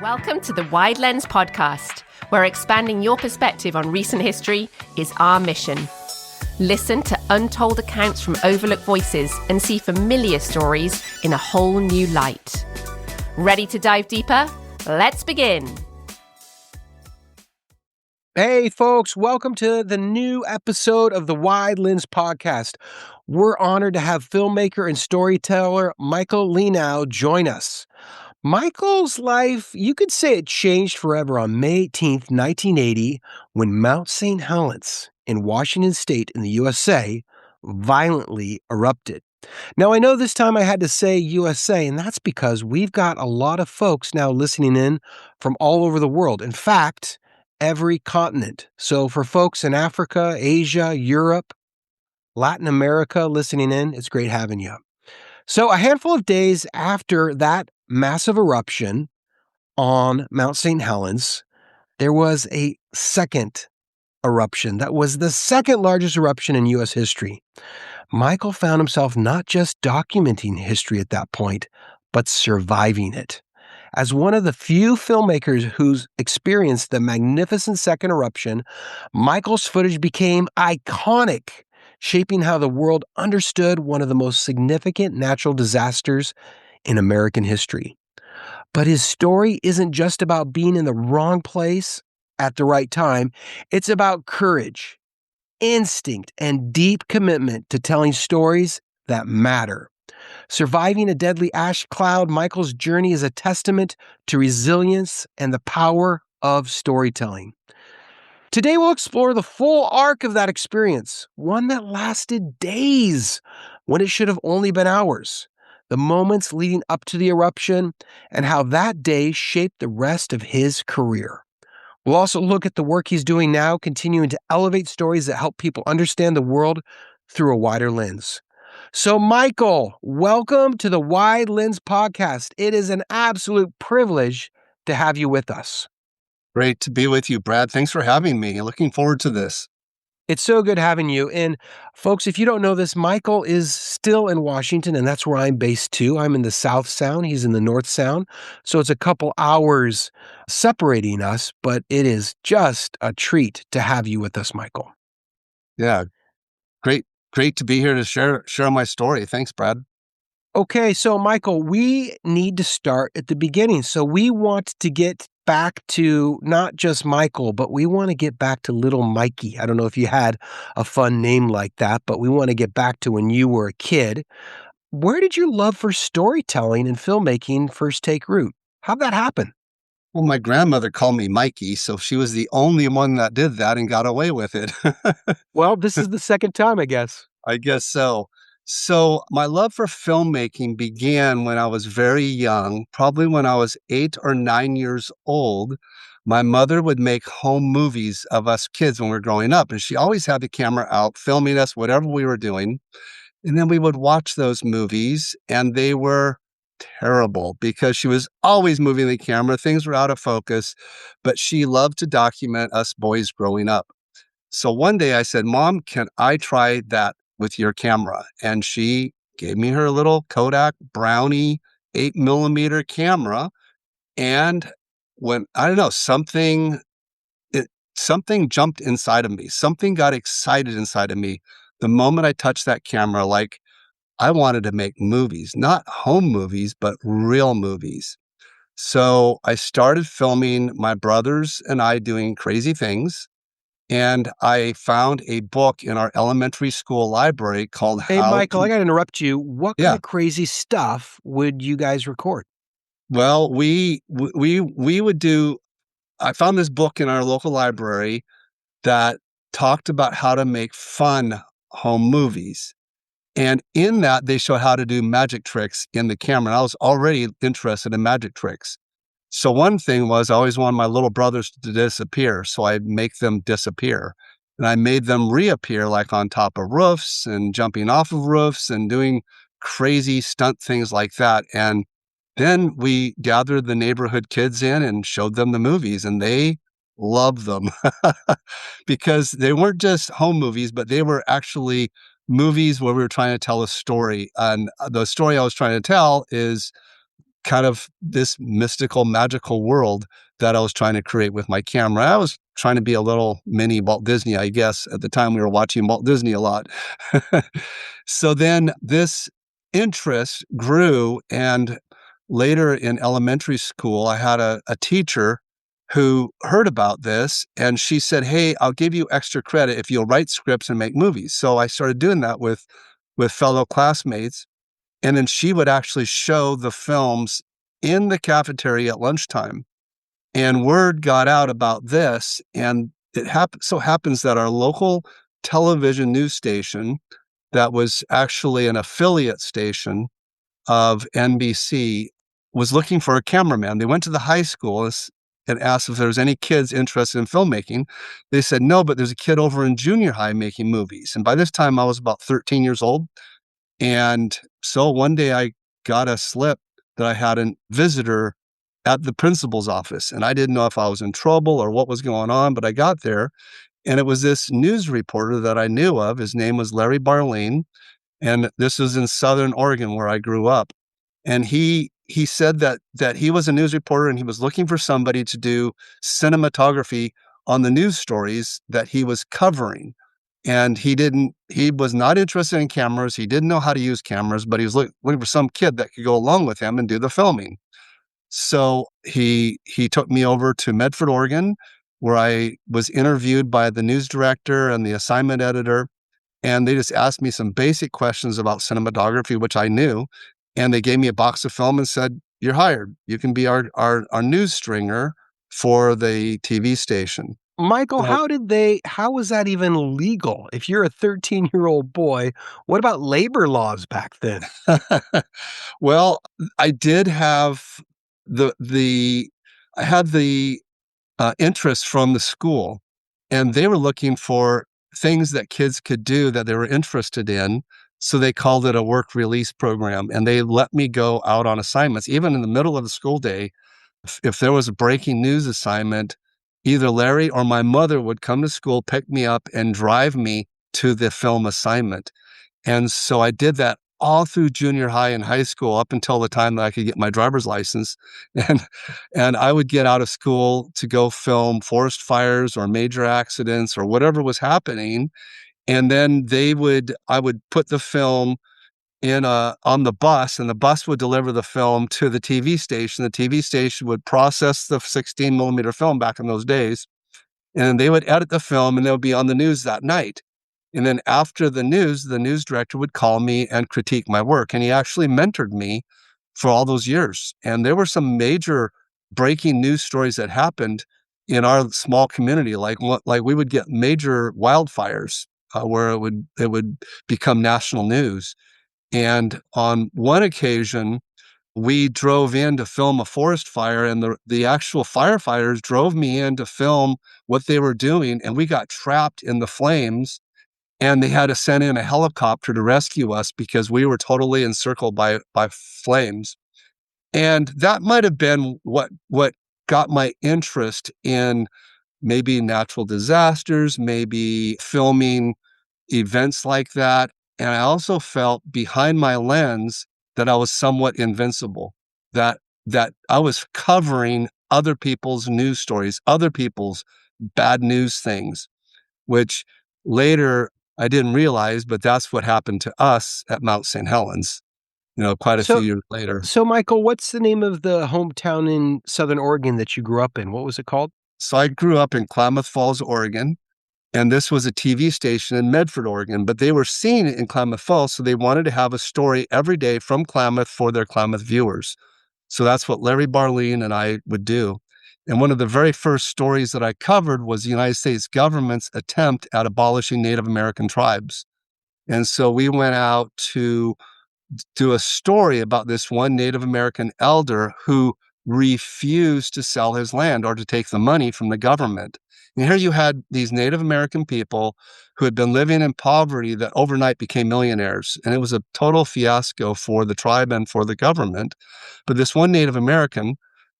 Welcome to the Wide Lens podcast, where expanding your perspective on recent history is our mission. Listen to untold accounts from overlooked voices and see familiar stories in a whole new light. Ready to dive deeper? Let's begin. Hey folks, welcome to the new episode of the Wide Lens podcast. We're honored to have filmmaker and storyteller Michael Lienau join us. Michael's life, you could say it changed forever on May 18th, 1980, when Mount St. Helens in Washington State in the USA violently erupted. Now, I know this time I had to say USA, and that's because we've got a lot of folks now listening in from all over the world. In fact, every continent. So for folks in Africa, Asia, Europe, Latin America listening in, it's great having you. So a handful of days after that massive eruption on Mount St. Helens, there was a second eruption that was the second largest eruption in U.S. history. Michael found himself not just documenting history at that point, but surviving it. As one of the few filmmakers who's experienced the magnificent second eruption, Michael's footage became iconic, shaping how the world understood one of the most significant natural disasters in American history. But his story isn't just about being in the wrong place at the right time. It's about courage, instinct, and deep commitment to telling stories that matter. Surviving a deadly ash cloud, Michael's journey is a testament to resilience and the power of storytelling. Today, we'll explore the full arc of that experience, one that lasted days when it should have only been hours, the moments leading up to the eruption, and how that day shaped the rest of his career. We'll also look at the work he's doing now, continuing to elevate stories that help people understand the world through a wider lens. So, Michael, welcome to the Wide Lens podcast. It is an absolute privilege to have you with us. Great to be with you, Brad. Thanks for having me. Looking forward to this. It's so good having you. And folks, if you don't know this, Michael is still in Washington, and that's where I'm based too. I'm in the South Sound. He's in the North Sound. So it's a couple hours separating us, but it is just a treat to have you with us, Michael. Yeah, great to be here to share my story. Thanks, Brad. Okay, so Michael, we need to start at the beginning. So we want to get back to not just Michael, but we want to get back to little Mikey. I don't know if you had a fun name like that, but we want to get back to when you were a kid. Where did your love for storytelling and filmmaking first take root? How'd that happen? Well, my grandmother called me Mikey, so she was the only one that did that and got away with it. Well, this is the second time, I guess. I guess so. So my love for filmmaking began when I was very young, probably when I was 8 or 9 years old. My mother would make home movies of us kids when we were growing up, and she always had the camera out filming us, whatever we were doing. And then we would watch those movies, and they were terrible because she was always moving the camera. Things were out of focus, but she loved to document us boys growing up. So one day I said, Mom, can I try that with your camera? And she gave me her little Kodak Brownie 8mm camera. And when, I don't know, something jumped inside of me. Something got excited inside of me the moment I touched that camera. Like I wanted to make movies, not home movies, but real movies. So I started filming my brothers and I doing crazy things. And I found a book in our elementary school library called Hey, Michael, I got to interrupt you. What kind of crazy stuff would you guys record? Well, we would do, I found this book in our local library that talked about how to make fun home movies. And in that, they show how to do magic tricks in the camera. And I was already interested in magic tricks. So one thing was I always wanted my little brothers to disappear. So I'd make them disappear. And I made them reappear like on top of roofs and jumping off of roofs and doing crazy stunt things like that. And then we gathered the neighborhood kids in and showed them the movies, and they loved them because they weren't just home movies, but they were actually movies where we were trying to tell a story. And the story I was trying to tell is kind of this mystical, magical world that I was trying to create with my camera. I was trying to be a little mini Walt Disney, I guess. At the time, we were watching Walt Disney a lot. So then this interest grew, and later in elementary school, I had a teacher who heard about this, and she said, "Hey, I'll give you extra credit if you'll write scripts and make movies." So I started doing that with fellow classmates, and then she would actually show the films in the cafeteria at lunchtime. And word got out about this, and it so happens that our local television news station, that was actually an affiliate station of NBC, was looking for a cameraman. They went to the high school and asked if there was any kids interested in filmmaking. They said, no, but there's a kid over in junior high making movies. And by this time, I was about 13 years old. And so one day I got a slip that I had a visitor at the principal's office. And I didn't know if I was in trouble or what was going on, but I got there. And it was this news reporter that I knew of. His name was Larry Barleen. And this was in Southern Oregon, where I grew up. And he said that he was a news reporter and he was looking for somebody to do cinematography on the news stories that he was covering. And he was not interested in cameras. He didn't know how to use cameras, but he was looking for some kid that could go along with him and do the filming. So he took me over to Medford, Oregon, where I was interviewed by the news director and the assignment editor. And they just asked me some basic questions about cinematography, which I knew. And they gave me a box of film and said, "You're hired. You can be our news stringer for the TV station." Michael, Well, how was that even legal? If you're a 13-year-old boy, what about labor laws back then? well, I did have the I had the interest from the school, and they were looking for things that kids could do that they were interested in. So they called it a work release program, and they let me go out on assignments, even in the middle of the school day. If there was a breaking news assignment, either Larry or my mother would come to school, pick me up, and drive me to the film assignment. And so I did that all through junior high and high school up until the time that I could get my driver's license. And I would get out of school to go film forest fires or major accidents or whatever was happening. And then I would put the film on the bus, and the bus would deliver the film to the TV station. The TV station would process the 16 millimeter film back in those days, and they would edit the film, and they would be on the news that night. And then after the news director would call me and critique my work. And he actually mentored me for all those years. And there were some major breaking news stories that happened in our small community. Like we would get major wildfires where it would become national news. And on one occasion, we drove in to film a forest fire, and the actual firefighters drove me in to film what they were doing. And we got trapped in the flames, and they had to send in a helicopter to rescue us because we were totally encircled by flames. And that might have been what got my interest in maybe natural disasters, maybe filming events like that. And I also felt behind my lens that I was somewhat invincible, that I was covering other people's news stories, other people's bad news things, which later I didn't realize, but that's what happened to us at Mount St. Helens, quite a few So, years later. so Michael, what's the name of the hometown in Southern Oregon that you grew up in? What was it called? So I grew up in Klamath Falls, Oregon, and this was a TV station in Medford, Oregon, but they were seeing it in Klamath Falls, so they wanted to have a story every day from Klamath for their Klamath viewers. So that's what Larry Barleen and I would do. And one of the very first stories that I covered was the United States government's attempt at abolishing Native American tribes. And so we went out to do a story about this one Native American elder who refused to sell his land or to take the money from the government. And here you had these Native American people who had been living in poverty that overnight became millionaires. And it was a total fiasco for the tribe and for the government. But this one Native American,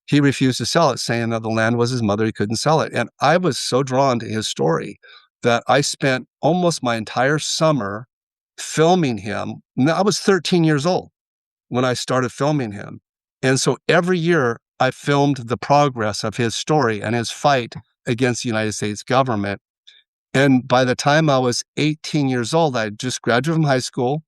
he refused to sell it, saying that the land was his mother, he couldn't sell it. And I was so drawn to his story that I spent almost my entire summer filming him. Now, I was 13 years old when I started filming him. And so every year I filmed the progress of his story and his fight against the United States government. And by the time I was 18 years old, I just graduated from high school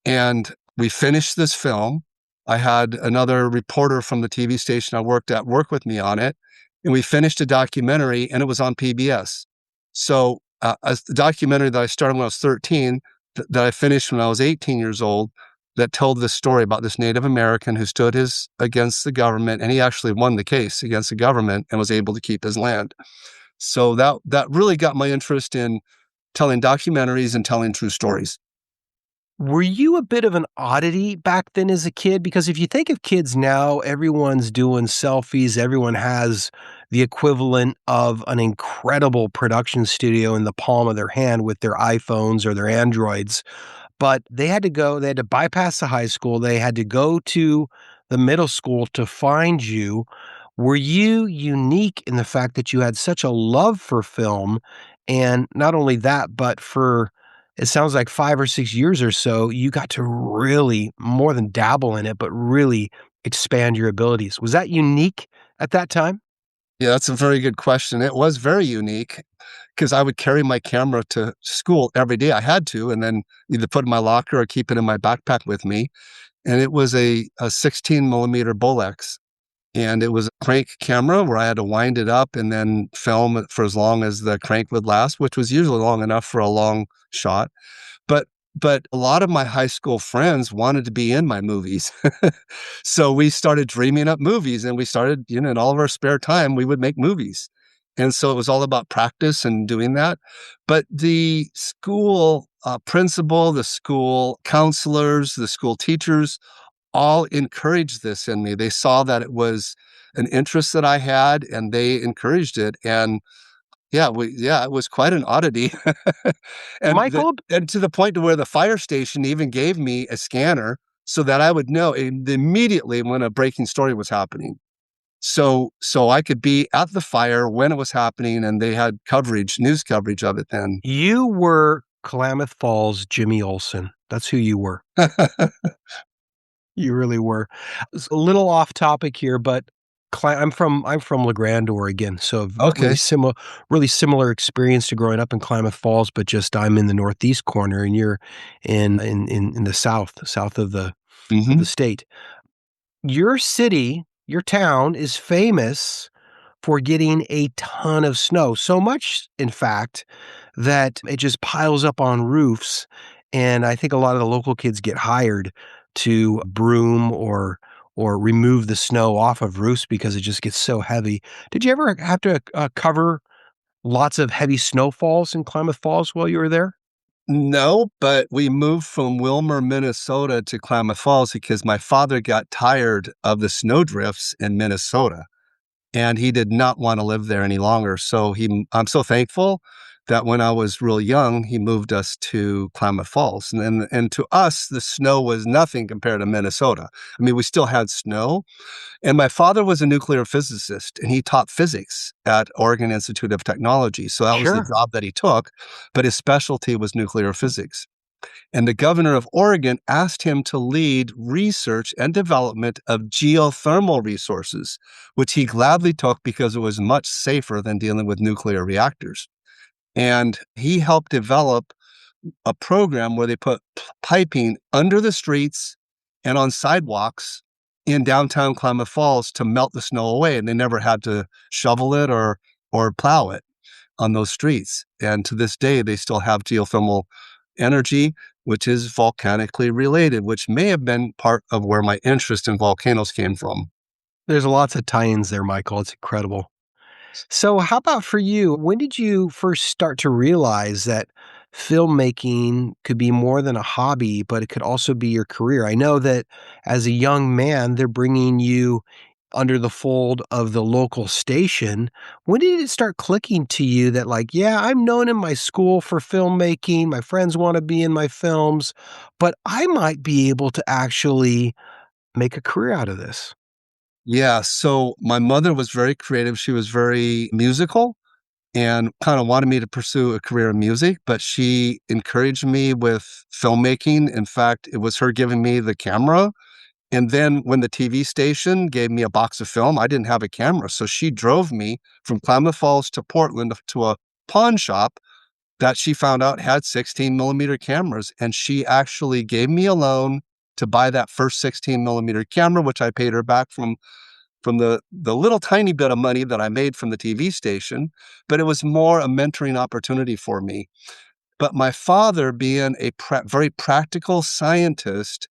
and we finished this film. I had another reporter from the TV station I worked at work with me on it. And we finished a documentary and it was on PBS. So a documentary that I started when I was 13, that I finished when I was 18 years old, that told this story about this Native American who stood against the government, and he actually won the case against the government and was able to keep his land. So that really got my interest in telling documentaries and telling true stories. Were you a bit of an oddity back then as a kid? Because if you think of kids now, everyone's doing selfies. Everyone has the equivalent of an incredible production studio in the palm of their hand with their iPhones or their Androids. But they had to bypass the high school. They had to go to the middle school to find you. Were you unique in the fact that you had such a love for film? And not only that, but for, it sounds like 5 or 6 years or so, you got to really more than dabble in it, but really expand your abilities. Was that unique at that time? Yeah, that's a very good question. It was very unique because I would carry my camera to school every day. I had to, and then either put it in my locker or keep it in my backpack with me. And it was a 16 millimeter Bolex. And it was a crank camera where I had to wind it up and then film it for as long as the crank would last, which was usually long enough for a long shot. But but a lot of my high school friends wanted to be in my movies. So we started dreaming up movies and we started, in all of our spare time, we would make movies. And so it was all about practice and doing that. But the school principal, the school counselors, the school teachers all encouraged this in me. They saw that it was an interest that I had and they encouraged it. And it was quite an oddity. Michael, And to the point to where the fire station even gave me a scanner so that I would know immediately when a breaking story was happening. So I could be at the fire when it was happening and they had news coverage of it then. you were Klamath Falls Jimmy Olsen. That's who you were. You really were. It's a little off topic here, but I'm from LeGrand, Oregon, so Okay. really similar experience to growing up in Klamath Falls, but just I'm in the northeast corner and you're in the south of the Hmm. state. Your city, your town is famous for getting a ton of snow. So much, in fact, that it just piles up on roofs. And I think a lot of the local kids get hired to broom or remove the snow off of roofs because it just gets so heavy. Did you ever have to cover lots of heavy snowfalls in Klamath Falls while you were there? No, but we moved from Wilmer, Minnesota to Klamath Falls because my father got tired of the snowdrifts in Minnesota and he did not want to live there any longer. So I'm so thankful that when I was real young, he moved us to Klamath Falls. And to us, the snow was nothing compared to Minnesota. I mean, we still had snow. And my father was a nuclear physicist and he taught physics at Oregon Institute of Technology. So that was the Sure. job that he took, but his specialty was nuclear physics. And the governor of Oregon asked him to lead research and development of geothermal resources, which he gladly took because it was much safer than dealing with nuclear reactors. And he helped develop a program where they put piping under the streets and on sidewalks in downtown Klamath Falls to melt the snow away. And they never had to shovel it or plow it on those streets. And to this day, they still have geothermal energy, which is volcanically related, which may have been part of where my interest in volcanoes came from. There's lots of tie-ins there, Michael. It's incredible. So, how about for you? When did you first start to realize that filmmaking could be more than a hobby, but it could also be your career? I know that as a young man, they're bringing you under the fold of the local station. When did it start clicking to you that, like, yeah, I'm known in my school for filmmaking, my friends want to be in my films, but I might be able to actually make a career out of this? Yeah, so my mother was very creative. She was very musical and kind of wanted me to pursue a career in music, but she encouraged me with filmmaking. In fact, it was her giving me the camera And then when the TV station gave me a box of film, I didn't have a camera. So she drove me from Klamath Falls to Portland to a pawn shop that she found out had 16 millimeter cameras. And she actually gave me a loan to buy that first 16 millimeter camera, which I paid her back from the little tiny bit of money that I made from the TV station. But it was more a mentoring opportunity for me. But my father, being a very practical scientist,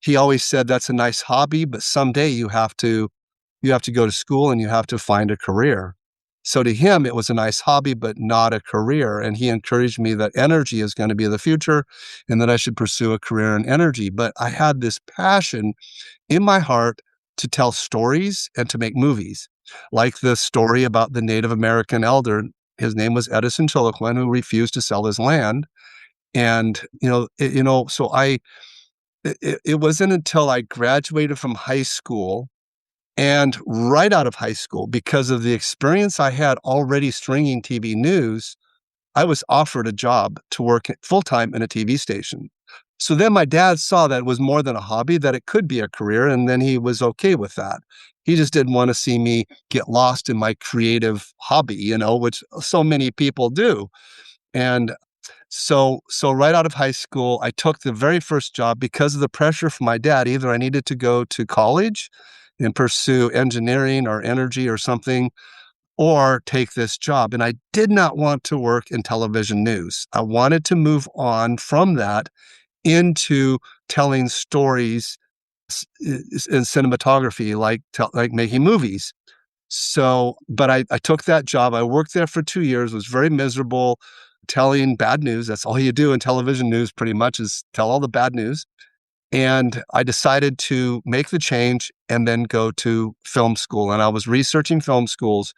he always said, that's a nice hobby, but someday you have to go to school and you have to find a career. So to him, it was a nice hobby, but not a career. And he encouraged me that energy is going to be the future and that I should pursue a career in energy. But I had this passion in my heart to tell stories and to make movies, like the story about the Native American elder. His name was Edison Chiloquin, who refused to sell his land. And, so it wasn't until I graduated from high school and right out of high school, because of the experience I had already stringing TV news, I was offered a job to work full-time in a TV station. So then my dad saw that it was more than a hobby, that it could be a career, and then he was okay with that. He just didn't want to see me get lost in my creative hobby, which so many people do. And so right out of high school, I took the very first job because of the pressure from my dad. Either I needed to go to college and pursue engineering or energy or something, or take this job. And I did not want to work in television news. I wanted to move on from that into telling stories in cinematography, like making movies. So, but I took that job. I worked there for 2 years, was very miserable, telling bad news. That's all you do in television news pretty much, is tell all the bad news. And I decided to make the change and then go to film school. And I was researching film schools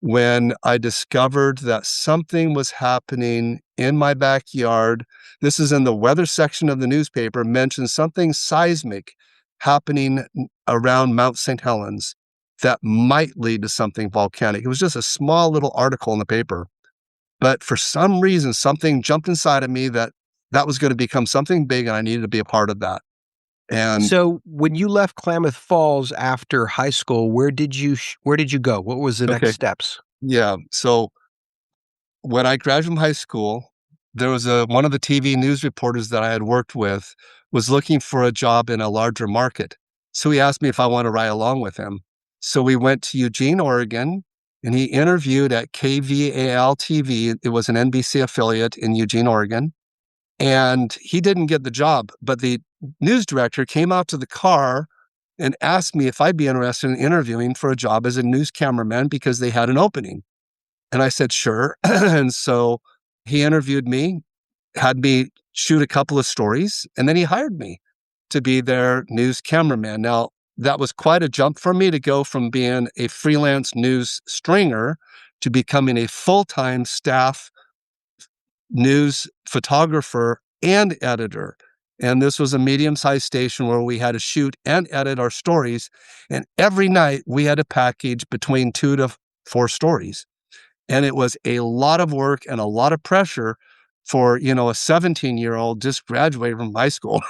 when I discovered that something was happening in my backyard. This is in the weather section of the newspaper, mentioned something seismic happening around Mount St. Helens that might lead to something volcanic. It was just a small little article in the paper. But for some reason, something jumped inside of me that was going to become something big, and I needed to be a part of that. And So when you left Klamath Falls after high school, where did you go? What was the next steps? Yeah. So when I graduated from high school, there was one of the TV news reporters that I had worked with was looking for a job in a larger market. So he asked me if I want to ride along with him. So we went to Eugene, Oregon, and he interviewed at KVAL TV. It was an NBC affiliate in Eugene, Oregon. And he didn't get the job, but the news director came out to the car and asked me if I'd be interested in interviewing for a job as a news cameraman because they had an opening. And I said, sure. And so he interviewed me, had me shoot a couple of stories, and then he hired me to be their news cameraman. Now, that was quite a jump for me to go from being a freelance news stringer to becoming a full-time staff news photographer and editor. And this was a medium-sized station where we had to shoot and edit our stories. And every night we had to package between 2 to 4 stories. And it was a lot of work and a lot of pressure for, a 17-year-old just graduated from high school.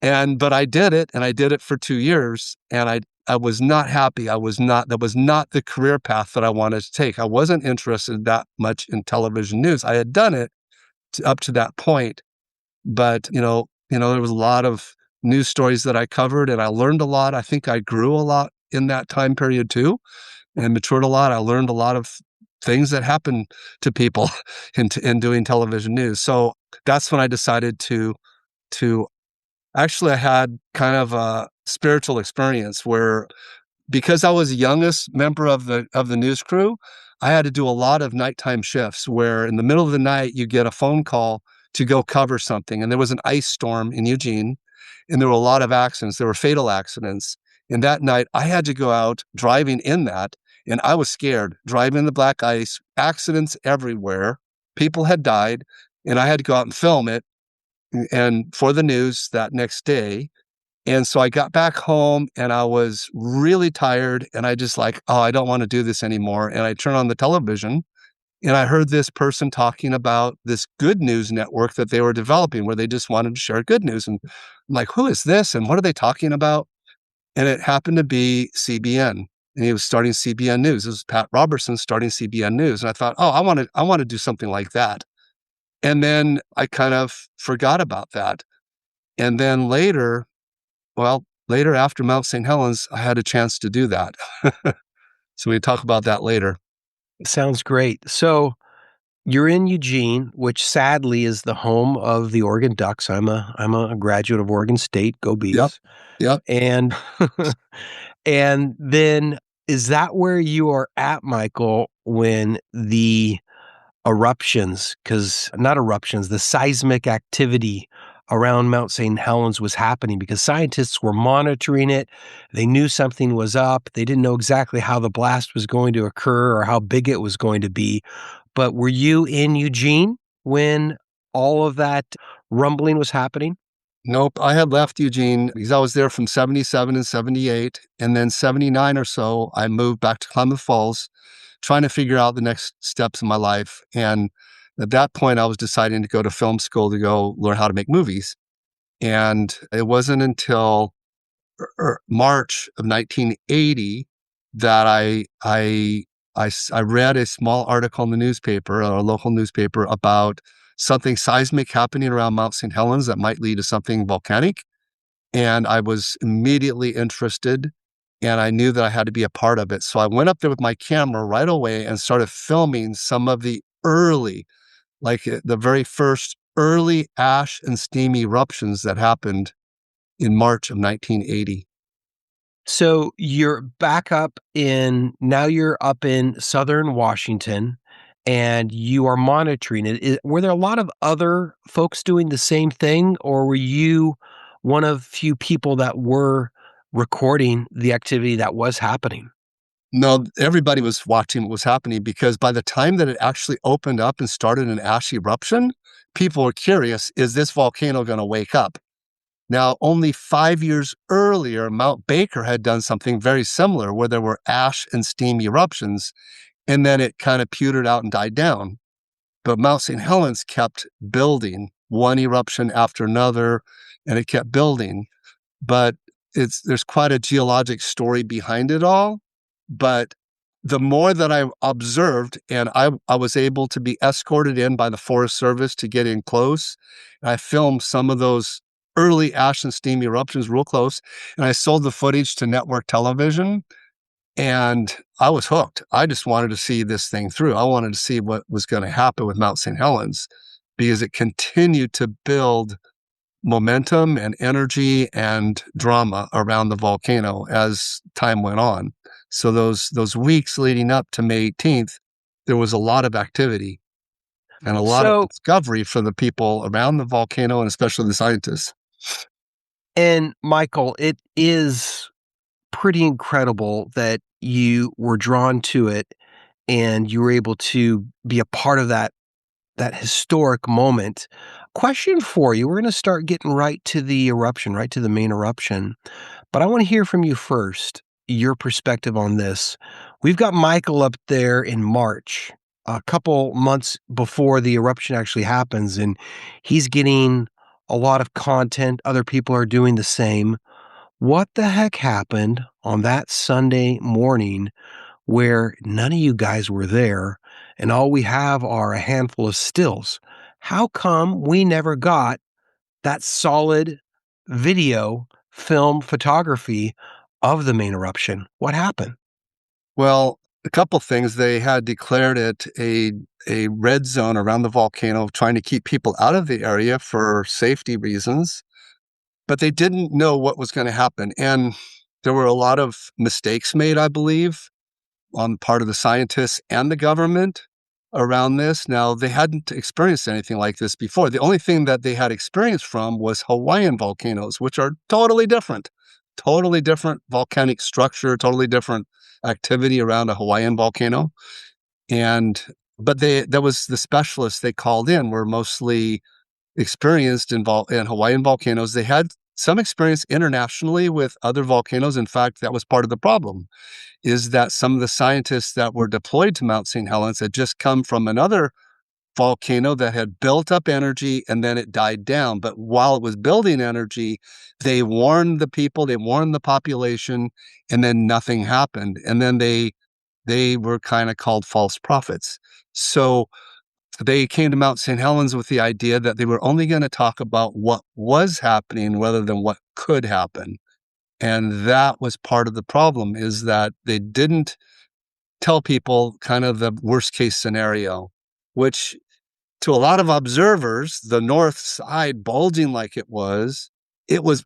But I did it, and I did it for 2 years, and I was not happy. That was not the career path that I wanted to take. I wasn't interested that much in television news. I had done it up to that point, but there was a lot of news stories that I covered, and I learned a lot. I think I grew a lot in that time period too, and matured a lot. I learned a lot of things that happen to people in doing television news. So that's when I decided to actually, I had kind of a spiritual experience where, because I was the youngest member of the news crew, I had to do a lot of nighttime shifts where in the middle of the night you get a phone call to go cover something. And there was an ice storm in Eugene, and there were a lot of accidents. There were fatal accidents. And that night I had to go out driving in that, and I was scared, driving in the black ice, accidents everywhere. People had died, and I had to go out and film it and for the news that next day. And so I got back home and I was really tired, and I just I don't want to do this anymore. And I turned on the television And I heard this person talking about this good news network that they were developing where they just wanted to share good news. And I'm like, who is this? And what are they talking about? And it happened to be CBN. And he was starting CBN News. It was Pat Robertson starting CBN News. And I thought, oh, I want to do something like that. And then I kind of forgot about that. And then later after Mount St. Helens, I had a chance to do that. So we talk about that later. Sounds great. So you're in Eugene, which sadly is the home of the Oregon Ducks. I'm a graduate of Oregon State. Go Yep. Bees. Yep. And and then is that where you are at, Michael, when the eruptions, because not eruptions, the seismic activity around Mount St. Helens was happening because scientists were monitoring it. They knew something was up. They didn't know exactly how the blast was going to occur or how big it was going to be. But were you in Eugene when all of that rumbling was happening? Nope. I had left Eugene because I was there from 77 and 78. And then 79 or so, I moved back to Klamath Falls, trying to figure out the next steps in my life. And at that point, I was deciding to go to film school to go learn how to make movies. And it wasn't until March of 1980 that I read a small article in the newspaper, a local newspaper, about something seismic happening around Mount St. Helens that might lead to something volcanic. And I was immediately interested, and I knew that I had to be a part of it. So I went up there with my camera right away and started filming some of the early, the very first early ash and steam eruptions that happened in March of 1980. So now you're up in southern Washington and you are monitoring it. Were there a lot of other folks doing the same thing, or were you one of few people that were recording the activity that was happening? No, everybody was watching what was happening because by the time that it actually opened up and started an ash eruption, people were curious, is this volcano going to wake up? Now, only 5 years earlier, Mount Baker had done something very similar where there were ash and steam eruptions, and then it kind of petered out and died down. But Mount St. Helens kept building, one eruption after another, and it kept building. But there's quite a geologic story behind it all. But the more that I observed, and I was able to be escorted in by the Forest Service to get in close, and I filmed some of those early ash and steam eruptions real close, and I sold the footage to network television, and I was hooked. I just wanted to see this thing through. I wanted to see what was going to happen with Mount St. Helens because it continued to build momentum and energy and drama around the volcano as time went on. So those weeks leading up to May 18th, there was a lot of activity and a lot of So, discovery for the people around the volcano and especially the scientists. and Michael, it is pretty incredible that you were drawn to it and you were able to be a part of that historic moment. Question for you. We're going to start getting right to the eruption, right to the main eruption. But I want to hear from you first, your perspective on this. We've got Michael up there in March, a couple months before the eruption actually happens, and he's getting a lot of content. Other people are doing the same. What the heck happened on that Sunday morning where none of you guys were there and all we have are a handful of stills? How come we never got that solid video, film photography of the main eruption? What happened? Well, a couple things. They had declared it a red zone around the volcano, trying to keep people out of the area for safety reasons, but they didn't know what was going to happen. And there were a lot of mistakes made, I believe, on the part of the scientists and the government around this. Now, they hadn't experienced anything like this before. The only thing that they had experience from was Hawaiian volcanoes, which are totally different volcanic structure, totally different activity around a Hawaiian volcano. But that was the specialists they called in were mostly experienced in Hawaiian volcanoes. They had some experience internationally with other volcanoes. In fact, that was part of the problem, is that some of the scientists that were deployed to Mount St. Helens had just come from another volcano that had built up energy and then it died down. But while it was building energy, they warned the people, they warned the population, and then nothing happened. And then they were kind of called false prophets. So they came to Mount St. Helens with the idea that they were only going to talk about what was happening rather than what could happen. And that was part of the problem, is that they didn't tell people kind of the worst case scenario, which to a lot of observers, the north side bulging like it was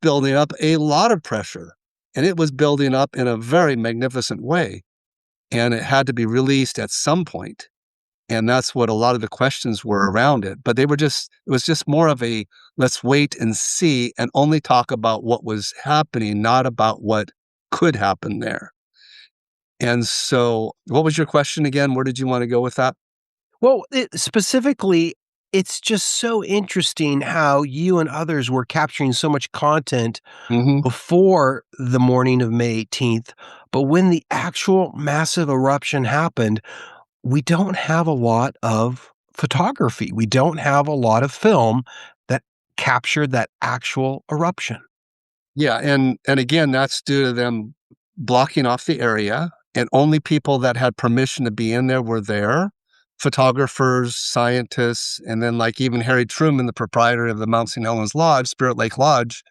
building up a lot of pressure, and it was building up in a very magnificent way. And it had to be released at some point. And that's what a lot of the questions were around it. But it was just more of a, let's wait and see and only talk about what was happening, not about what could happen there. And so what was your question again? Where did you want to go with that? Well, specifically, it's just so interesting how you and others were capturing so much content Hmm. before the morning of May 18th. But when the actual massive eruption happened, we don't have a lot of photography. We don't have a lot of film that captured that actual eruption. Yeah, and again, that's due to them blocking off the area, and only people that had permission to be in there were there. Photographers, scientists, and then like even Harry Truman, the proprietor of the Mount St. Helens Lodge, Spirit Lake Lodge,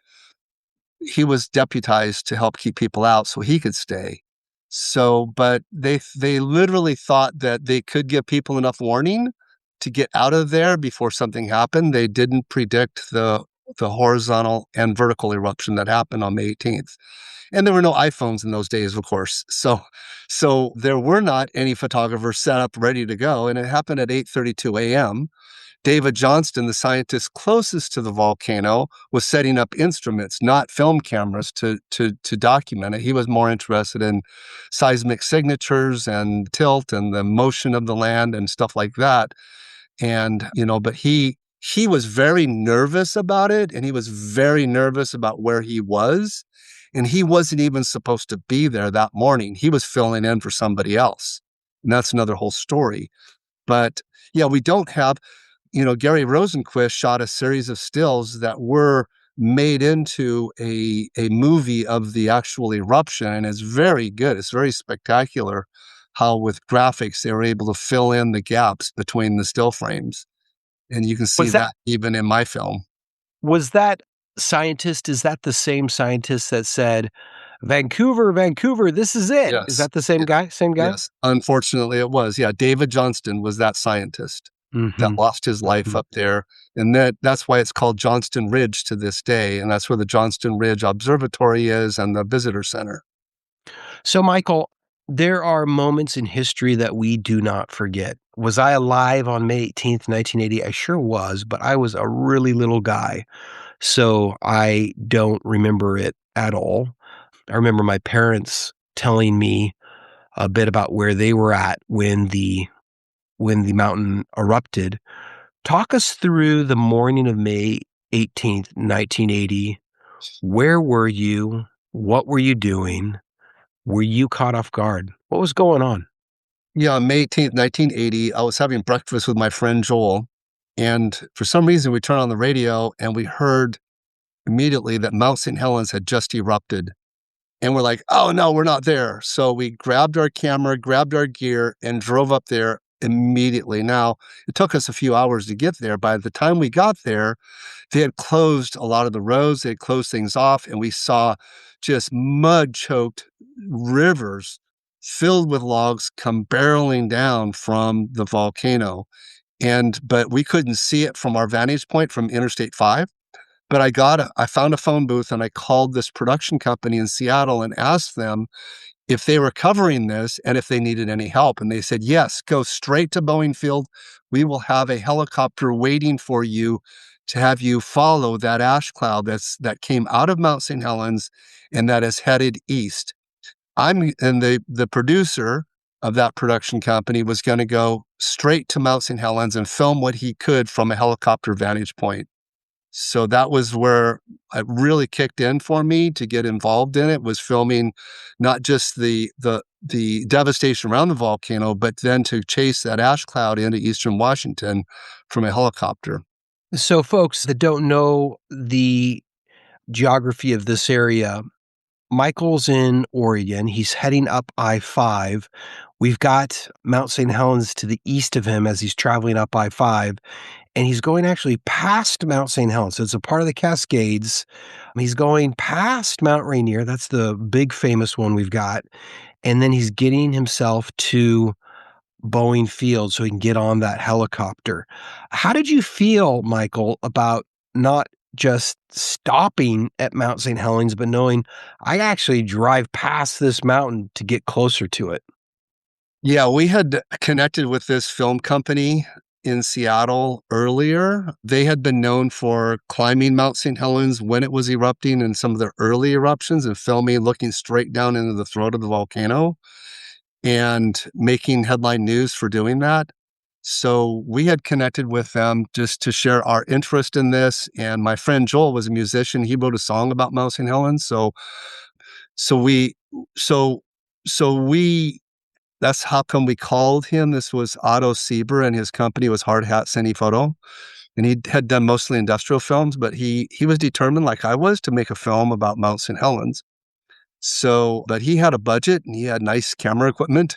he was deputized to help keep people out so he could stay. So, but they literally thought that they could give people enough warning to get out of there before something happened. They didn't predict the horizontal and vertical eruption that happened on May 18th. And there were no iPhones in those days, of course. So there were not any photographers set up ready to go. And it happened at 8:32 a.m. David Johnston, the scientist closest to the volcano, was setting up instruments, not film cameras, to document it. He was more interested in seismic signatures and tilt and the motion of the land and stuff like that. And, but he was very nervous about it, and he was very nervous about where he was. And he wasn't even supposed to be there that morning. He was filling in for somebody else. And that's another whole story. But yeah, we don't have, Gary Rosenquist shot a series of stills that were made into a movie of the actual eruption. And it's very good. It's very spectacular how with graphics, they were able to fill in the gaps between the still frames. And you can see Was that that even in my film. was that scientist, is that the same scientist that said, "Vancouver, Vancouver, this is it"? Is Yes. that the same guy? Same guy? Yes. Unfortunately, it was. Yeah. David Johnston was that scientist that Mhm. lost his life Mhm. up there. And that's why it's called Johnston Ridge to this day. And that's where the Johnston Ridge Observatory is and the visitor center. So, Michael, there are moments in history that we do not forget. Was I alive on May 18th, 1980? I sure was, but I was a really little guy, so I don't remember it at all. I remember my parents telling me a bit about where they were at when the mountain erupted. Talk us through the morning of May 18th, 1980. Where were you? What were you doing? Were you caught off guard? What was going on? Yeah, on May 18th, 1980, I was having breakfast with my friend Joel. And for some reason, we turned on the radio and we heard immediately that Mount St. Helens had just erupted. And we're like, oh no, we're not there. So we grabbed our camera, grabbed our gear, and drove up there immediately. Now, it took us a few hours to get there. By the time we got there, they had closed a lot of the roads, they had closed things off, and we saw just mud-choked rivers filled with logs come barreling down from the volcano. But we couldn't see it from our vantage point from Interstate 5. But I found a phone booth and I called this production company in Seattle and asked them if they were covering this and if they needed any help. And they said, yes, go straight to Boeing Field. We will have a helicopter waiting for you to have you follow that ash cloud that came out of Mount St. Helens and that is headed east. The producer of that production company was going to go straight to Mount St. Helens and film what he could from a helicopter vantage point. So that was where it really kicked in for me to get involved in it, was filming not just the devastation around the volcano, but then to chase that ash cloud into eastern Washington from a helicopter. So, folks that don't know the geography of this area, Michael's in Oregon. He's heading up I-5. We've got Mount St. Helens to the east of him as he's traveling up I-5, and he's going actually past Mount St. Helens. So it's a part of the Cascades. He's going past Mount Rainier. That's the big famous one we've got. And then he's getting himself to Boeing Field so he can get on that helicopter. How did you feel, Michael, about not just stopping at Mount St. Helens, but knowing I actually drive past this mountain to get closer to it? Yeah, we had connected with this film company in Seattle earlier. They had been known for climbing Mount St. Helens when it was erupting in some of the early eruptions and filming looking straight down into the throat of the volcano and making headline news for doing that. So we had connected with them just to share our interest in this. And my friend Joel was a musician. He wrote a song about Mount St. Helens. So we, so, so we, that's how come we called him. This was Otto Sieber, and his company was Hard Hat Cine Photo. And he had done mostly industrial films, but he was determined, like I was, to make a film about Mount St. Helens. So, but he had a budget and he had nice camera equipment.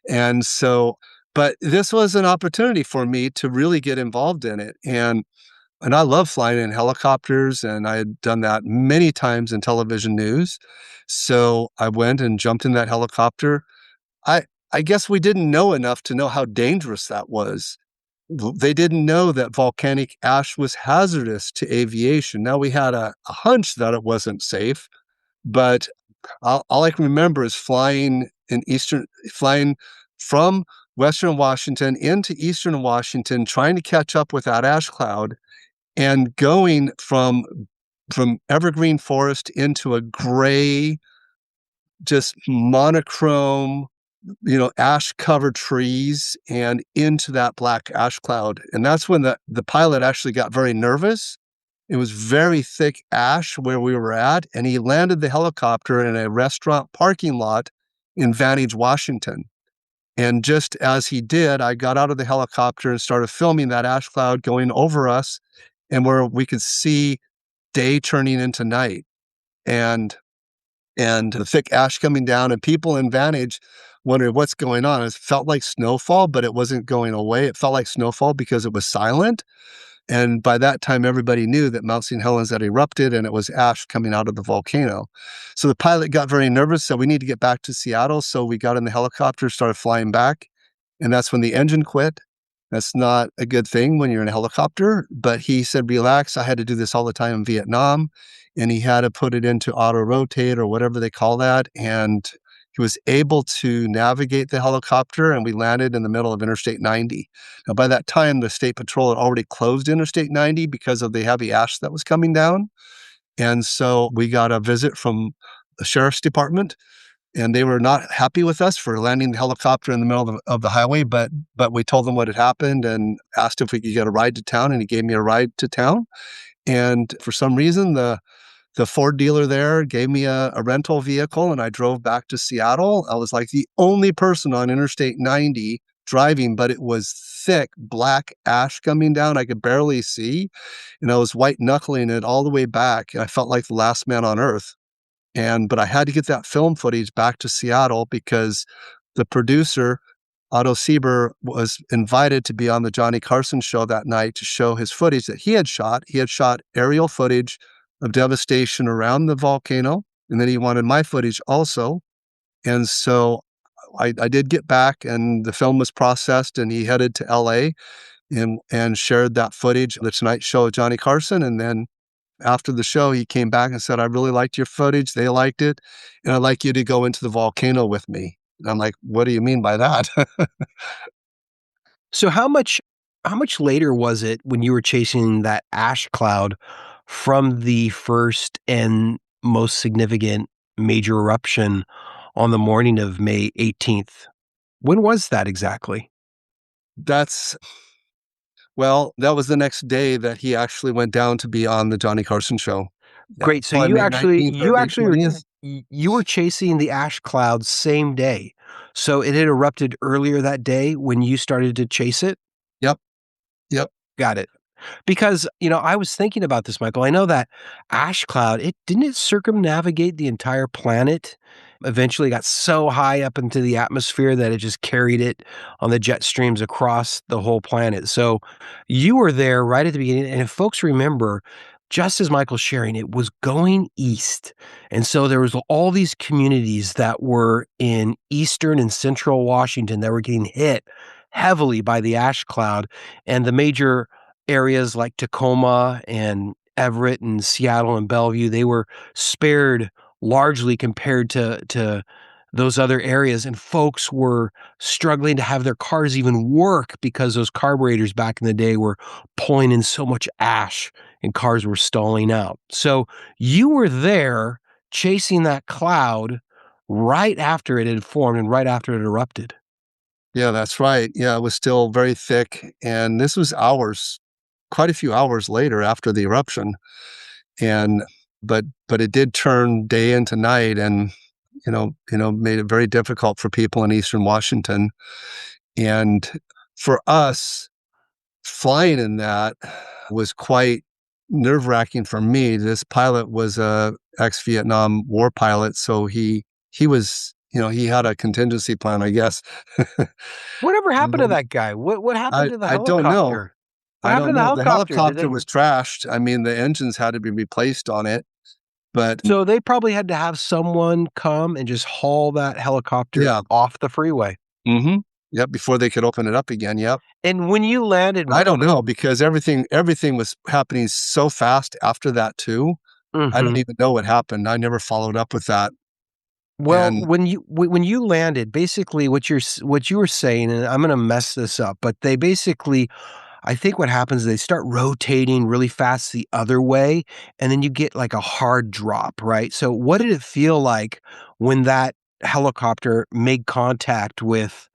And so, but this was an opportunity for me to really get involved in it. And I love flying in helicopters, and I had done that many times in television news. So I went and jumped in that helicopter. I I guess we didn't know enough to know how dangerous that was. They didn't know that volcanic ash was hazardous to aviation. Now we had a hunch that it wasn't safe, but all I can remember is flying from Western Washington into Eastern Washington, trying to catch up with that ash cloud, and going from evergreen forest into a gray, just monochrome, ash-covered trees and into that black ash cloud. And that's when the pilot actually got very nervous. It was very thick ash where we were at, and he landed the helicopter in a restaurant parking lot in Vantage, Washington. And just as he did, I got out of the helicopter and started filming that ash cloud going over us, and where we could see day turning into night. And the thick ash coming down, and people in Vantage wondered what's going on. It felt like snowfall, but it wasn't going away. It felt like snowfall because it was silent. And by that time, everybody knew that Mount St. Helens had erupted and it was ash coming out of the volcano. So the pilot got very nervous, said, we need to get back to Seattle. So we got in the helicopter, started flying back. And that's when the engine quit. That's not a good thing when you're in a helicopter. But he said, relax. I had to do this all the time in Vietnam. And he had to put it into auto rotate or whatever they call that. And he was able to navigate the helicopter, and we landed in the middle of Interstate 90. Now, by that time, the State Patrol had already closed Interstate 90 because of the heavy ash that was coming down. And so we got a visit from the sheriff's department, and they were not happy with us for landing the helicopter in the middle of the highway. But we told them what had happened and asked if we could get a ride to town, and he gave me a ride to town. And for some reason, the Ford dealer there gave me a rental vehicle, and I drove back to Seattle. I was like the only person on Interstate 90 driving, but it was thick black ash coming down. I could barely see, and I was white knuckling it all the way back. I felt like the last man on earth. But I had to get that film footage back to Seattle because the producer, Otto Sieber, was invited to be on the Johnny Carson show that night to show his footage that he had shot. He had shot aerial footage of devastation around the volcano, and then he wanted my footage also. And so I did get back, and the film was processed, and he headed to LA and shared that footage, the Tonight Show with Johnny Carson. And then after the show, he came back and said, I really liked your footage. They liked it. And I'd like you to go into the volcano with me. And I'm like, what do you mean by that? So how much later was it when you were chasing that ash cloud from the first and most significant major eruption on the morning of May 18th? When was that exactly? That's Well, that was the next day that he actually went down to be on the Johnny Carson show. Yeah, Great. So probably you May actually 19th or you May actually were 20th. you were chasing the ash cloud same day. So it had erupted earlier that day when you started to chase it? Yep, yep. Got it. Because, I was thinking about this, Michael. I know that ash cloud, it didn't it circumnavigate the entire planet? Eventually got so high up into the atmosphere that it just carried it on the jet streams across the whole planet. So you were there right at the beginning. And if folks remember, just as Michael's sharing, it was going east. And so there was all these communities that were in eastern and central Washington that were getting hit heavily by the ash cloud. And the major areas like Tacoma and Everett and Seattle and Bellevue, they were spared largely compared to those other areas, and folks were struggling to have their cars even work because those carburetors back in the day were pulling in so much ash and cars were stalling out. So you were there chasing that cloud right after it had formed and right after it erupted. Yeah, that's right. Yeah, it was still very thick, and this was hours, quite a few hours later after the eruption, and but it did turn day into night, and made it very difficult for people in Eastern Washington, and for us, flying in that was quite nerve-wracking for me. This pilot was a ex-Vietnam War pilot, so he was, he had a contingency plan, I guess. Whatever happened to Um, that guy? What happened to the I don't know. helicopter? What I happened don't to the know. The helicopter? Did helicopter they was trashed. I mean, the engines had to be replaced on it, but So they probably had to have someone come and just haul that helicopter yeah. off the freeway. Mhm. Yep, before they could open it up again, yep. And when you landed, I don't know because everything was happening so fast after that too. I don't Mhm. even know what happened. I never followed up with that, Well, and when you landed, basically what you were saying, and I'm gonna mess this up, but they basically I think what happens is they start rotating really fast the other way, and then you get like a hard drop, right? So what did it feel like when that helicopter made contact with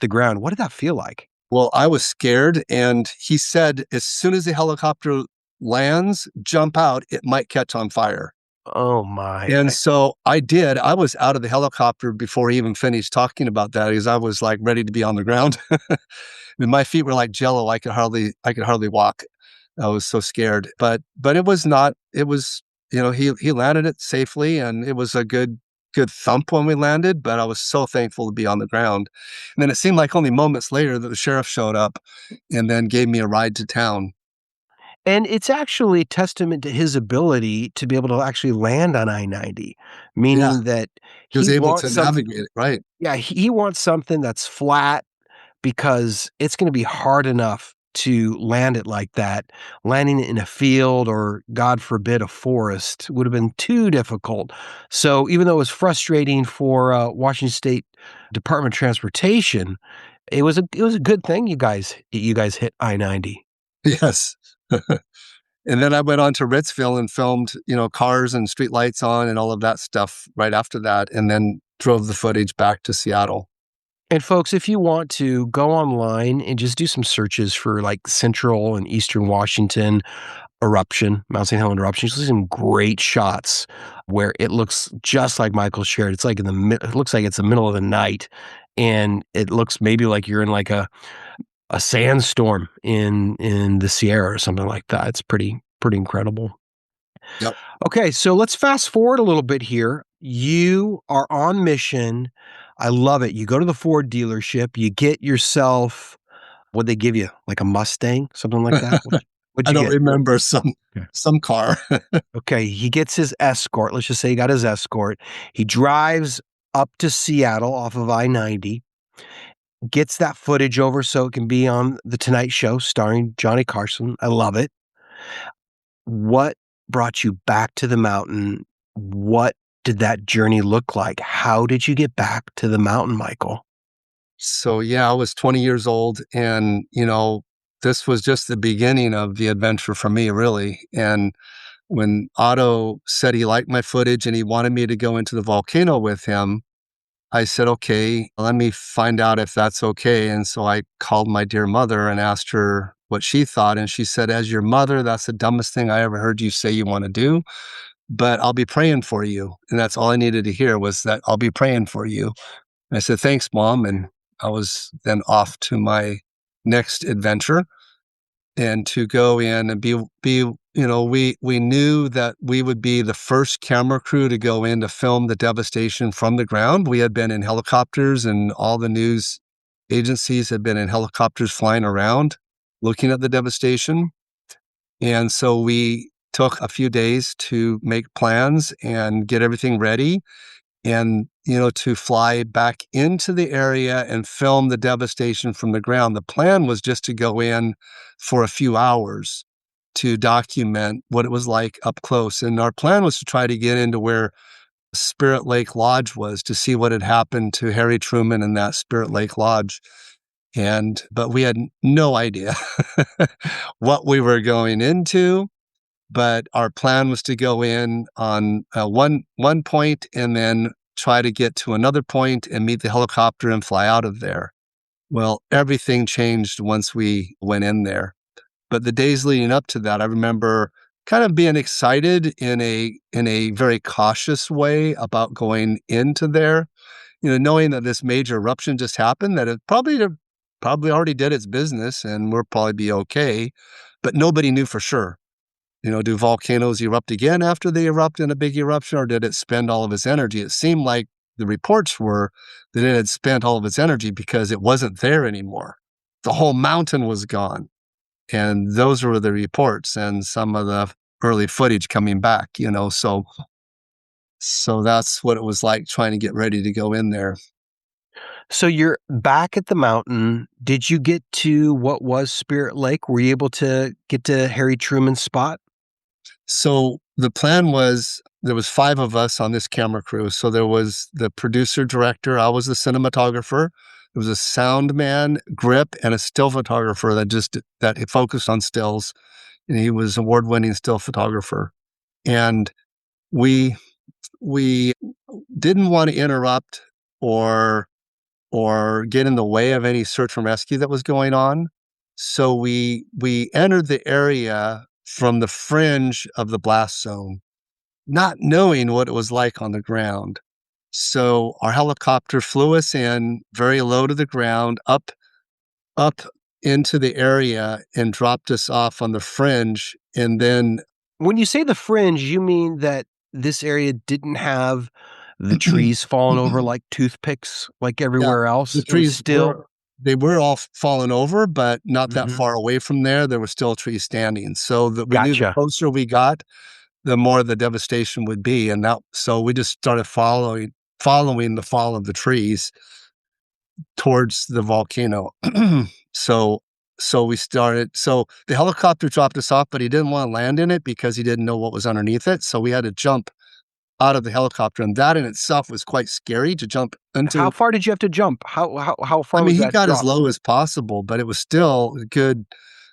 the ground? What did that feel like? well, I was scared, and he said, "As soon as the helicopter lands, jump out, it might catch on fire." Oh my. And so I did. I was out of the helicopter before he even finished talking about that because I was, like, ready to be on the ground. And my feet were like jello. I could hardly walk. I was so scared. But it was not it was, he landed it safely, and it was a good thump when we landed, but I was so thankful to be on the ground. And then it seemed like only moments later that the sheriff showed up and then gave me a ride to town. And it's actually testament to his ability to be able to actually land on I-90, Yeah, meaning that he was he able to wants something. navigate it, right. Yeah, he wants something that's flat because it's gonna be hard enough to land it like that. Landing it in a field or, God forbid, a forest would have been too difficult. So even though it was frustrating for, Washington State Department of Transportation, it was a good thing you guys hit I-90. Yes. And then I went on to Ritzville and filmed, cars and streetlights on and all of that stuff right after that, and then drove the footage back to Seattle. And folks, if you want to go online and just do some searches for like Central and Eastern Washington eruption, Mount St. Helens eruption, you'll see some great shots where it looks just like Michael shared. It's like it looks like it's the middle of the night, and it looks maybe like you're in like a sandstorm in the Sierra or something like that. It's pretty incredible. Yep. Okay, so let's fast forward a little bit here. You are on mission. I love it. You go to the Ford dealership, you get yourself what'd they give you? Like a Mustang, something like that? What'd I you don't get? remember some Yeah. some car. Okay, he gets his Escort. Let's just say he got his Escort. He drives up to Seattle off of I-90, gets that footage over so it can be on The Tonight Show starring Johnny Carson. I love it. What brought you back to the mountain? What did that journey look like? How did you get back to the mountain, Michael? So, yeah, I was 20 years old, and, this was just the beginning of the adventure for me, really, and when Otto said he liked my footage and he wanted me to go into the volcano with him, I said, "Okay, let me find out if that's okay." And so I called my dear mother and asked her what she thought. And she said, as your mother, that's the dumbest thing I ever heard you say you want to do, but I'll be praying for you. And that's all I needed to hear was that I'll be praying for you. And I said, thanks, Mom. And I was then off to my next adventure and to go in and we knew that we would be the first camera crew to go in to film the devastation from the ground. We had been in helicopters, and all the news agencies had been in helicopters flying around looking at the devastation. And so we took a few days to make plans and get everything ready, and to fly back into the area and film the devastation from the ground. The plan was just to go in for a few hours to document what it was like up close. And our plan was to try to get into where Spirit Lake Lodge was, to see what had happened to Harry Truman in that Spirit Lake Lodge. But we had no idea what we were going into. But our plan was to go in on one point and then try to get to another point and meet the helicopter and fly out of there. Well, everything changed once we went in there. But the days leading up to that, I remember kind of being excited in a very cautious way about going into there, knowing that this major eruption just happened, that it probably already did its business and we'll probably be okay. But nobody knew for sure. Do volcanoes erupt again after they erupt in a big eruption, or did it spend all of its energy? It seemed like the reports were that it had spent all of its energy because it wasn't there anymore. The whole mountain was gone. And those were the reports and some of the early footage coming back, So that's what it was like trying to get ready to go in there. So you're back at the mountain. Did you get to what was Spirit Lake? Were you able to get to Harry Truman's spot? So the plan was there was 5 of us on this camera crew. So there was the producer director. I was the cinematographer. There was a sound man, grip, and a still photographer that focused on stills. And he was an award-winning still photographer. And we didn't want to interrupt or get in the way of any search and rescue that was going on. So we entered the area from the fringe of the blast zone, not knowing what it was like on the ground. So our helicopter flew us in very low to the ground, up into the area, and dropped us off on the fringe. And then, when you say the fringe, you mean that this area didn't have the trees falling over like toothpicks like everywhere else? The trees they were all fallen over, but not that far away from there. There were still trees standing. So we knew the closer we got, the more the devastation would be. And so we just started following the fall of the trees towards the volcano. So the helicopter dropped us off, but he didn't want to land in it because he didn't know what was underneath it. So we had to jump out of the helicopter, and that in itself was quite scary to jump into. How far did you have to jump? How far? I mean, was he that got drop? as low as possible, but it was still a good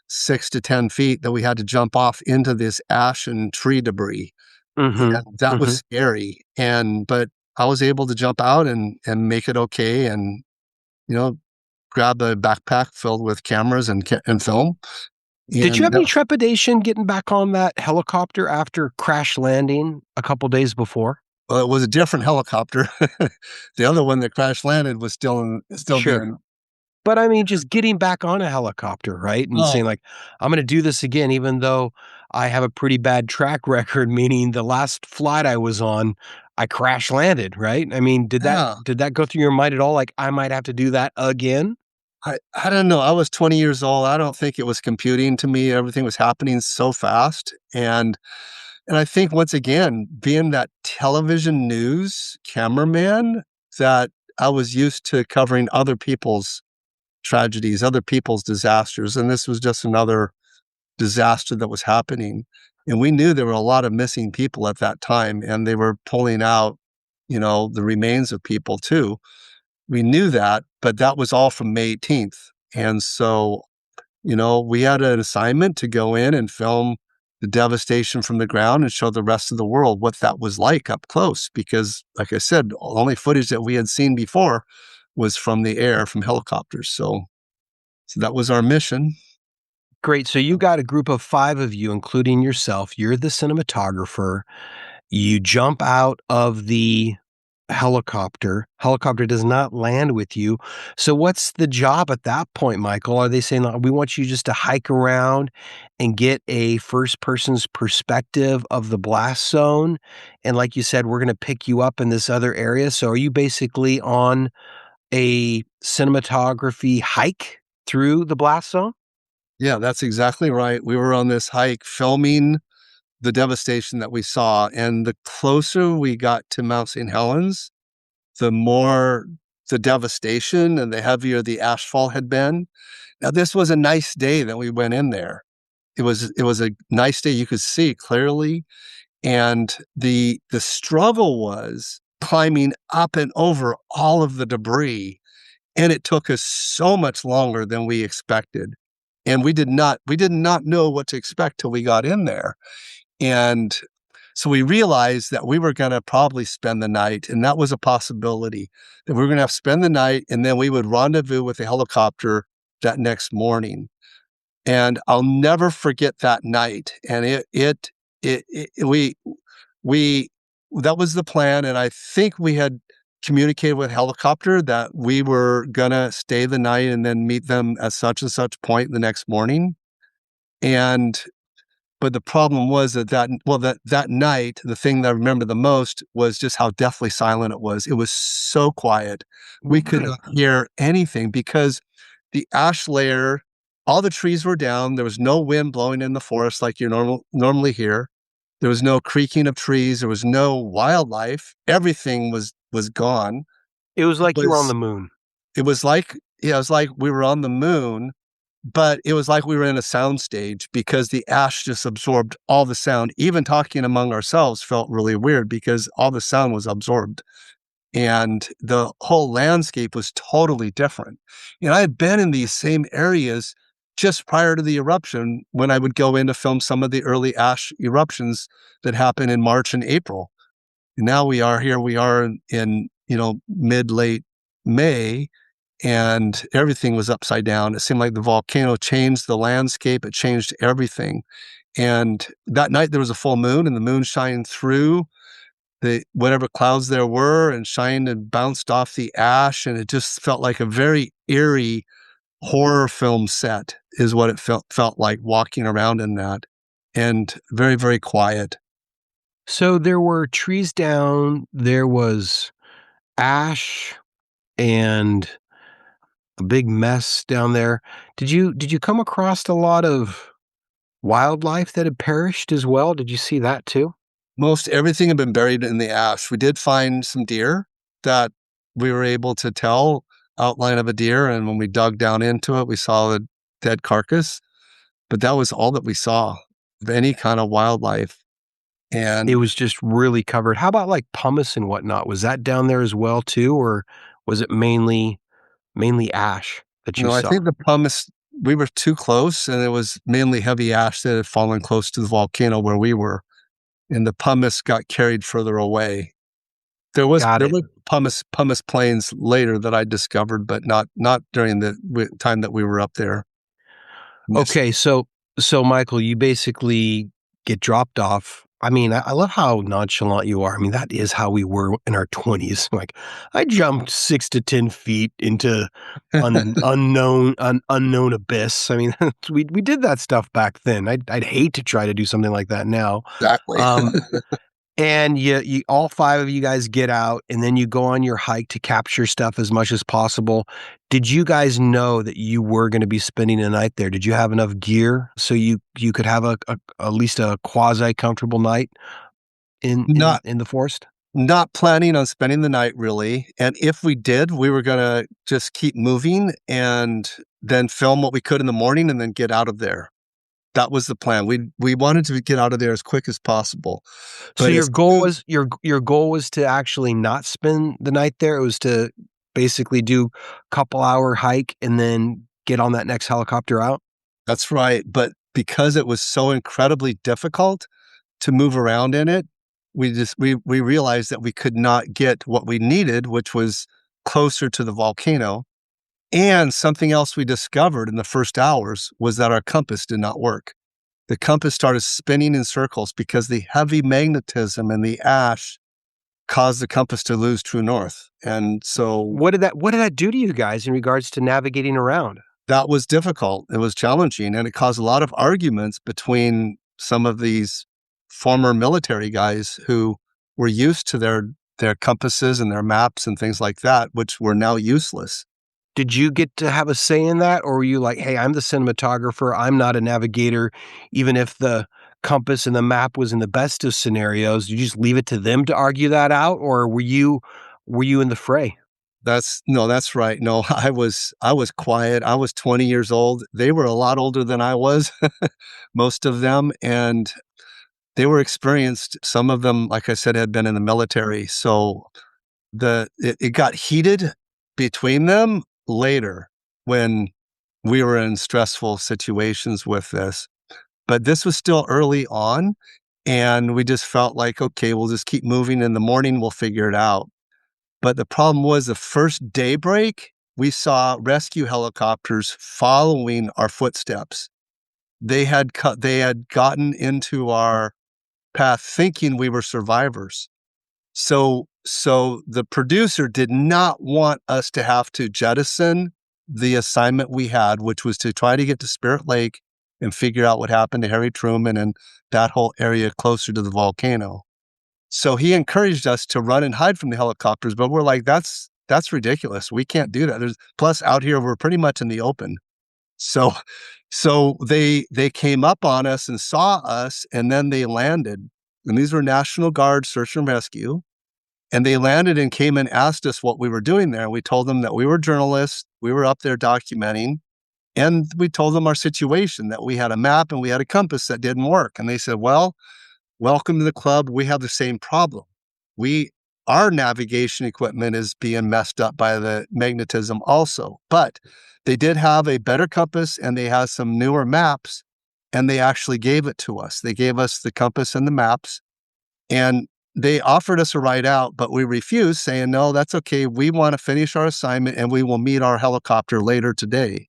6 to 10 feet that we had to jump off into this ash and tree debris. And that was scary. But I was able to jump out and make it okay, and grab a backpack filled with cameras and film. Did you have any trepidation getting back on that helicopter after crash landing a couple days before? Well, it was a different helicopter. The other one that crash landed was still Sure. being. But I mean, just getting back on a helicopter, right? And saying like, I'm going to do this again, even though I have a pretty bad track record, meaning the last flight I was on, I crash landed, right? I mean, did that go through your mind at all? Like, I might have to do that again? I don't know. I was 20 years old. I don't think it was computing to me. Everything was happening so fast. And I think, once again, being that television news cameraman, that I was used to covering other people's tragedies, other people's disasters. And this was just another disaster that was happening. And we knew there were a lot of missing people at that time, and they were pulling out, the remains of people too. We knew that, but that was all from May 18th. And so, we had an assignment to go in and film the devastation from the ground and show the rest of the world what that was like up close. Because, like I said, the only footage that we had seen before was from the air, from helicopters. So that was our mission. great. So you got a group of 5 of you, including yourself. You're the cinematographer. You jump out of the helicopter. Helicopter does not land with you. So what's the job at that point, Michael? Are they saying, "Look, we want you just to hike around and get a first person's perspective of the blast zone? And like you said, we're going to pick you up in this other area." So are you basically on a cinematography hike through the blast zone? Yeah, that's exactly right. We were on this hike filming the devastation that we saw, and the closer we got to Mount St. Helens, the more the devastation and the heavier the ashfall had been. Now, this was a nice day that we went in there. It was a nice day. You could see clearly, and the struggle was climbing up and over all of the debris, and it took us so much longer than we expected. And we did not know what to expect till we got in there. And so we realized that we were going to probably spend the night, and that was a possibility, that we were going to have to spend the night, and then we would rendezvous with a helicopter that next morning. And I'll never forget that night. And we that was the plan. And I think we had communicated with helicopter that we were gonna stay the night and then meet them at such and such point the next morning. And but the problem was that night, the thing that I remember the most was just how deathly silent it was. It was so quiet. We could not hear anything because the ash layer, all the trees were down. There was no wind blowing in the forest like you normally hear. There was no creaking of trees. There was no wildlife. Everything was gone. It was like you were on Was the moon. It was like, yeah, it was like we were on the moon, but it was like we were in a soundstage because the ash just absorbed all the sound. Even talking among ourselves felt really weird because all the sound was absorbed. And the whole landscape was totally different. And I had been in these same areas just prior to the eruption when I would go in to film some of the early ash eruptions that happened in March and April. And now we are in mid, late May, and everything was upside down. It seemed like the volcano changed the landscape. It changed everything. And that night there was a full moon, and the moon shined through the whatever clouds there were and shined and bounced off the ash. And it just felt like a very eerie horror film set is what it felt like walking around in that. And very, very quiet. So there were trees down, there was ash and a big mess down there. Did you come across a lot of wildlife that had perished as well? Did you see that too? Most everything had been buried in the ash. We did find some deer that we were able to tell outline of a deer. And when we dug down into it, we saw a dead carcass. But that was all that we saw of any kind of wildlife. It And was just really covered. How about like pumice and whatnot? Was that down there as well too, or was it mainly ash that you I saw? think the pumice, we were too close, and it was mainly heavy ash that had fallen close to the volcano where we were. And the pumice got carried further away. Got There it. were pumice plains later that I discovered, but not during the time that we were up there. Yes, Okay, so Michael, you basically get dropped off. I mean, I love how nonchalant you are. I mean, that is how we were in our 20s. Like, I jumped 6 to 10 feet into unknown abyss. I mean, we did that stuff back then. I'd hate to try to do something like that now. exactly. Um, And you all 5 of you guys get out, and then you go on your hike to capture stuff as much as possible. Did you guys know that you were gonna be spending a night there? Did you have enough gear so you could have a at least a quasi comfortable night in in Not in the forest? not planning on spending the night really. And if we did, we were gonna just keep moving and then film what we could in the morning and then get out of there. That was the plan. We wanted to get out of there as quick as possible. So But your as goal soon was your goal was to actually not spend the night there? It was to basically do couple-hour hike and then get on that next helicopter out? That's right. But because it was so incredibly difficult to move around in it, we realized that we could not get what we needed, which was closer to the volcano. And something else we discovered in the first hours was that our compass did not work. The compass started spinning in circles because the heavy magnetism and the ash caused the compass to lose true north. And so What did that do to you guys in regards to navigating around? that was difficult. It was challenging, and it caused a lot of arguments between some of these former military guys who were used to their compasses and their maps and things like that, which were now useless. Did you get to have a say in that, or were you like, "Hey, I'm the cinematographer, I'm not a navigator," even if the compass and the map was in the best of scenarios, you just leave it to them to argue that out, or were you in the fray? That's right. No, I was quiet. I was 20 years old. They were a lot older than I was, most of them, and they were experienced. Some of them, like I said, had been in the military. So it got heated between them later when we were in stressful situations with this. But this was still early on, and we just felt like, okay, we'll just keep moving. In the morning, we'll figure it out. But the problem was the first daybreak, we saw rescue helicopters following our footsteps. They had gotten into our path thinking we were survivors. So the producer did not want us to have to jettison the assignment we had, which was to try to get to Spirit Lake and figure out what happened to Harry Truman and that whole area closer to the volcano. So he encouraged us to run and hide from the helicopters, but we're like, that's ridiculous. We can't do that. Plus out here, we're pretty much in the open. So they came up on us and saw us, and then they landed. And these were National Guard search and rescue. And they landed and came and asked us what we were doing there. We told them that we were journalists. We were up there documenting. And we told them our situation, that we had a map and we had a compass that didn't work. And they said, well, welcome to the club. We have the same problem. Our navigation equipment is being messed up by the magnetism also. But they did have a better compass and they had some newer maps, and they actually gave it to us. They gave us the compass and the maps, and they offered us a ride out, but we refused, saying, no, that's okay. We want to finish our assignment and we will meet our helicopter later today.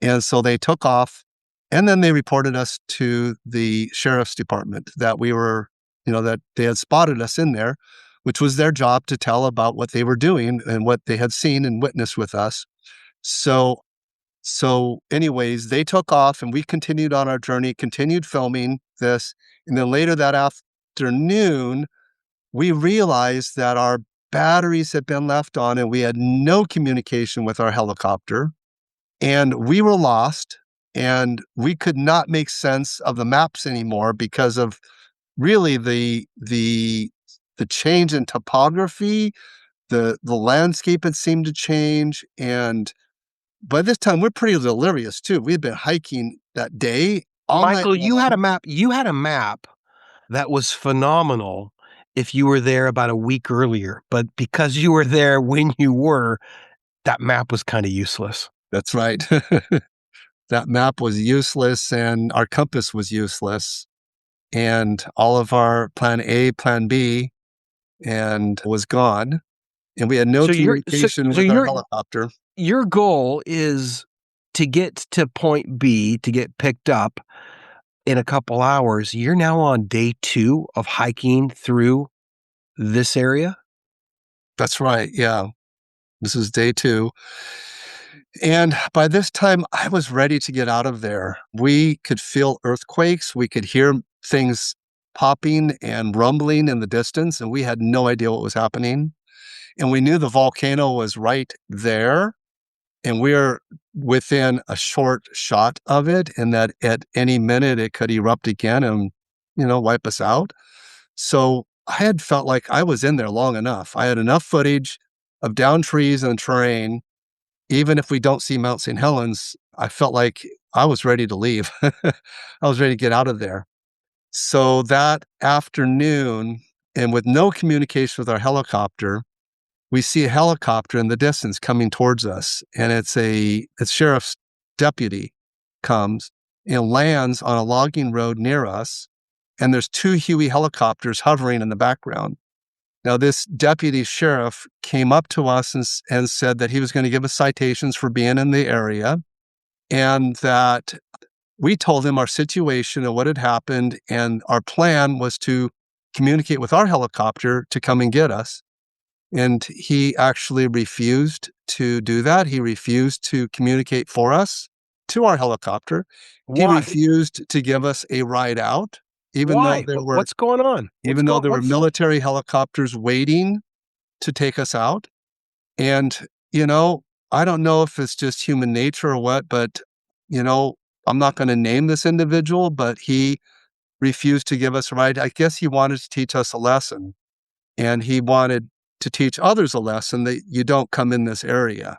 And so they took off, and then they reported us to the sheriff's department that we were, that they had spotted us in there, which was their job to tell about what they were doing and what they had seen and witnessed with us. So anyways, they took off and we continued on our journey, continued filming this. And then later that afternoon, we realized that our batteries had been left on and we had no communication with our helicopter. And we were lost, and we could not make sense of the maps anymore because of really the change in topography. The landscape had seemed to change, and by this time we're pretty delirious too. We had been hiking that day all night Michael, you long. had a map. You had a map that was phenomenal if you were there about a week earlier, but because you were there when you were, that map was kind of useless. That's right. That map was useless, and our compass was useless, and all of our plan A, plan B, and was gone. And we had no communication with our helicopter. Your goal is to get to point B, to get picked up in a couple hours. You're now on day 2 of hiking through this area? That's right. Yeah. This is day 2. And by this time, I was ready to get out of there. We could feel earthquakes. We could hear things popping and rumbling in the distance, and we had no idea what was happening. And we knew the volcano was right there, and we were within a short shot of it, and that at any minute it could erupt again and, wipe us out. So I had felt like I was in there long enough. I had enough footage of down trees and terrain. Even if we don't see Mount St. Helens, I felt like I was ready to leave. I was ready to get out of there. So that afternoon, and with no communication with our helicopter, we see a helicopter in the distance coming towards us. And it's sheriff's deputy comes and lands on a logging road near us. And there's 2 Huey helicopters hovering in the background. Now, this deputy sheriff came up to us and said that he was going to give us citations for being in the area, and that we told him our situation and what had happened, and our plan was to communicate with our helicopter to come and get us. And he actually refused to do that. He refused to communicate for us to our helicopter. He Why? refused to give us a ride out, even though Why? What's going on? there were military helicopters waiting to take us out. And, I don't know if it's just human nature or what, but, I'm not going to name this individual, but he refused to give us a ride. I guess he wanted to teach us a lesson, and he wanted to teach others a lesson that you don't come in this area.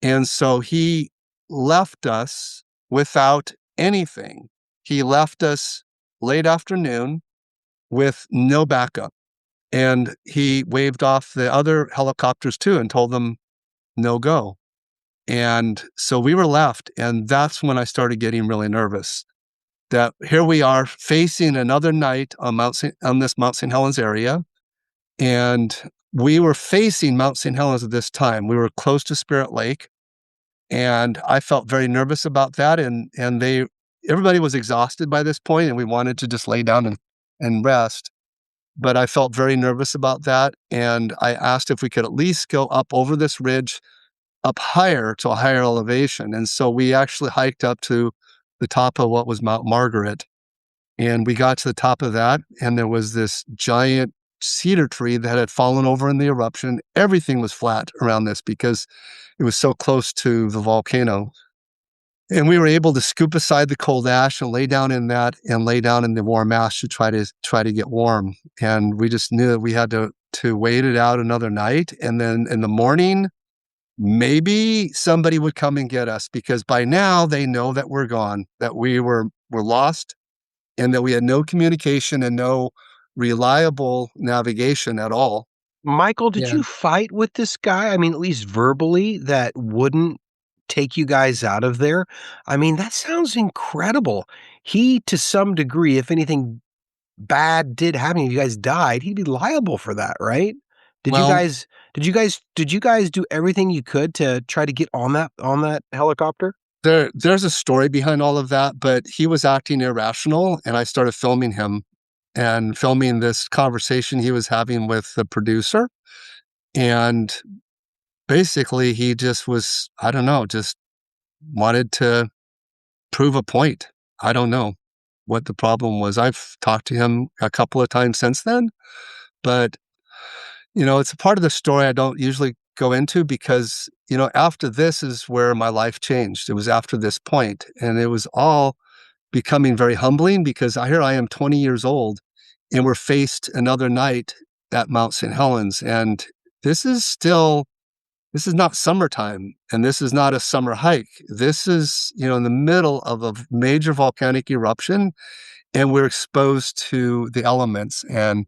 And so he left us without anything. He left us late afternoon with no backup. And he waved off the other helicopters too and told them no go. And so we were left. And that's when I started getting really nervous that here we are facing another night on this Mount St. Helens area. And we were facing Mount St. Helens at this time. We were close to Spirit Lake. And I felt very nervous about that. And everybody was exhausted by this point, and we wanted to just lay down and rest. But I felt very nervous about that. And I asked if we could at least go up over this ridge, up higher to a higher elevation. And so we actually hiked up to the top of what was Mount Margaret. And we got to the top of that, and there was this giant cedar tree that had fallen over in the eruption. Everything was flat around this because it was so close to the volcano. And we were able to scoop aside the cold ash and lay down in that and lay down in the warm ash to try to get warm. And we just knew that we had to wait it out another night. And then in the morning, maybe somebody would come and get us, because by now they know that we're gone, that we're lost, and that we had no communication and no reliable navigation at all. Michael, did Yeah. you fight with this guy? I mean, at least verbally, that wouldn't take you guys out of there? I mean, that sounds incredible. He, to some degree, if anything bad did happen, if you guys died, he'd be liable for that, right? Did you Well, guys do everything you could to try to get on that helicopter? there's a story behind all of that, but he was acting irrational, and I started filming him and filming this conversation he was having with the producer. And basically, he just was, I don't know, just wanted to prove a point. I don't know what the problem was. I've talked to him a couple of times since then, but it's a part of the story I don't usually go into because, after this is where my life changed. It was after this point, and it was all becoming very humbling because here I am 20 years old, and we're faced another night at Mount St. Helens. And this is not summertime, and this is not a summer hike. This is, in the middle of a major volcanic eruption, and we're exposed to the elements. And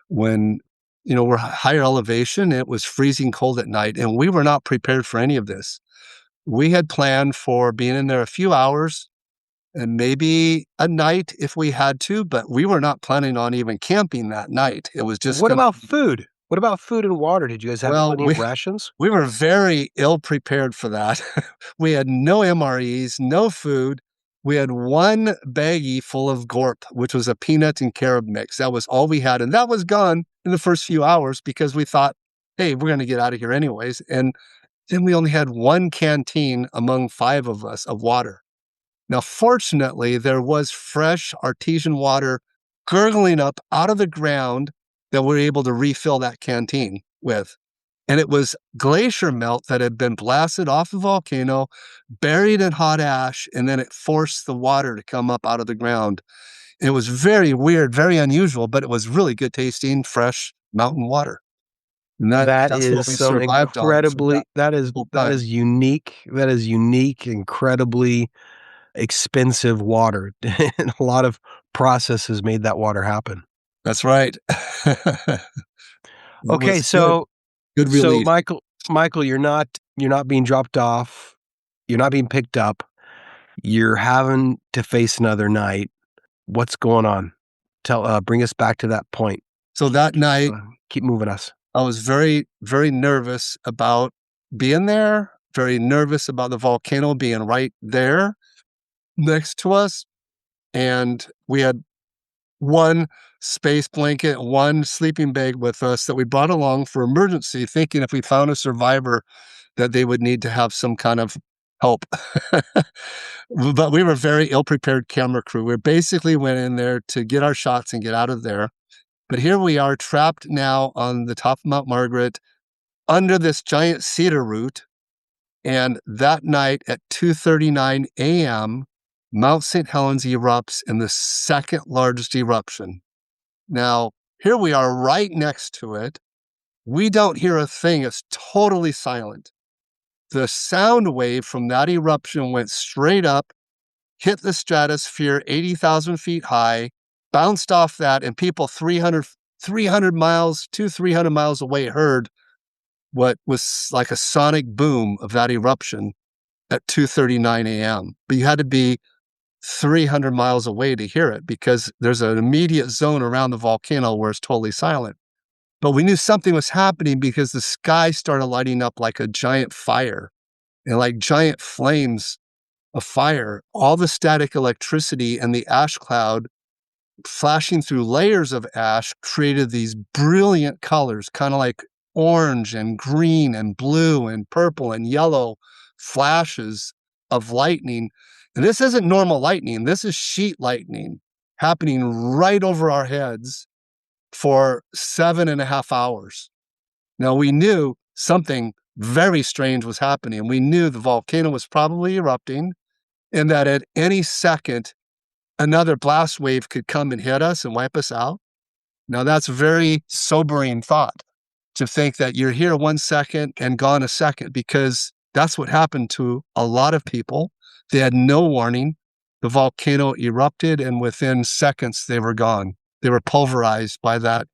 when, we're higher elevation, it was freezing cold at night, and we were not prepared for any of this. We had planned for being in there a few hours and maybe a night if we had to, but we were not planning on even camping that night. It was just What about food? What about food and water? Did you guys have plenty of rations? We were very ill prepared for that. We had no MREs, no food. We had one baggie full of gorp, which was a peanut and carob mix. That was all we had. And that was gone in the first few hours because we thought, hey, we're going to get out of here anyways. And then we only had one canteen among 5 of us of water. Now, fortunately, there was fresh artesian water gurgling up out of the ground that we were able to refill that canteen with. And it was glacier melt that had been blasted off the volcano, buried in hot ash, and then it forced the water to come up out of the ground. And it was very weird, very unusual, but it was really good tasting, fresh mountain water. And That that's what is we so survived on for incredibly that whole time. is unique. That is unique, incredibly expensive water. And a lot of processes made that water happen. That's right. It Okay, was so good relief. Michael, you're not being dropped off. You're not being picked up. You're having to face another night. What's going on? Bring us back to that point. So that night, Keep moving us. I was very, very nervous about being there, very nervous about the volcano being right there next to us. And we had one space blanket, one sleeping bag with us that we brought along for emergency, thinking if we found a survivor that they would need to have some kind of help. But we were a very ill-prepared camera crew. We basically went in there to get our shots and get out of there. But here we are trapped now on the top of Mount Margaret under this giant cedar root. And that night at 2:39 a.m., Mount St. Helens erupts in the second largest eruption. Now, here we are right next to it. We don't hear a thing. It's totally silent. The sound wave from that eruption went straight up, hit the stratosphere 80,000 feet high, bounced off that, and people 300 miles, 300 miles away heard what was like a sonic boom of that eruption at 2:39 a.m. But you had to be 300 miles away to hear it because there's an immediate zone around the volcano where it's totally silent. But we knew something was happening because the sky started lighting up like a giant fire and like giant flames of fire. All the static electricity and the ash cloud flashing through layers of ash created these brilliant colors, kind of like orange and green and blue and purple and yellow flashes of lightning. And this isn't normal lightning. This is sheet lightning happening right over our heads for 7.5 hours. Now, we knew something very strange was happening. We knew the volcano was probably erupting and that at any second, another blast wave could come and hit us and wipe us out. Now, that's a very sobering thought to think that you're here 1 second and gone a second, because that's what happened to a lot of people. They had no warning. The volcano erupted, and within seconds, they were gone. They were pulverized by that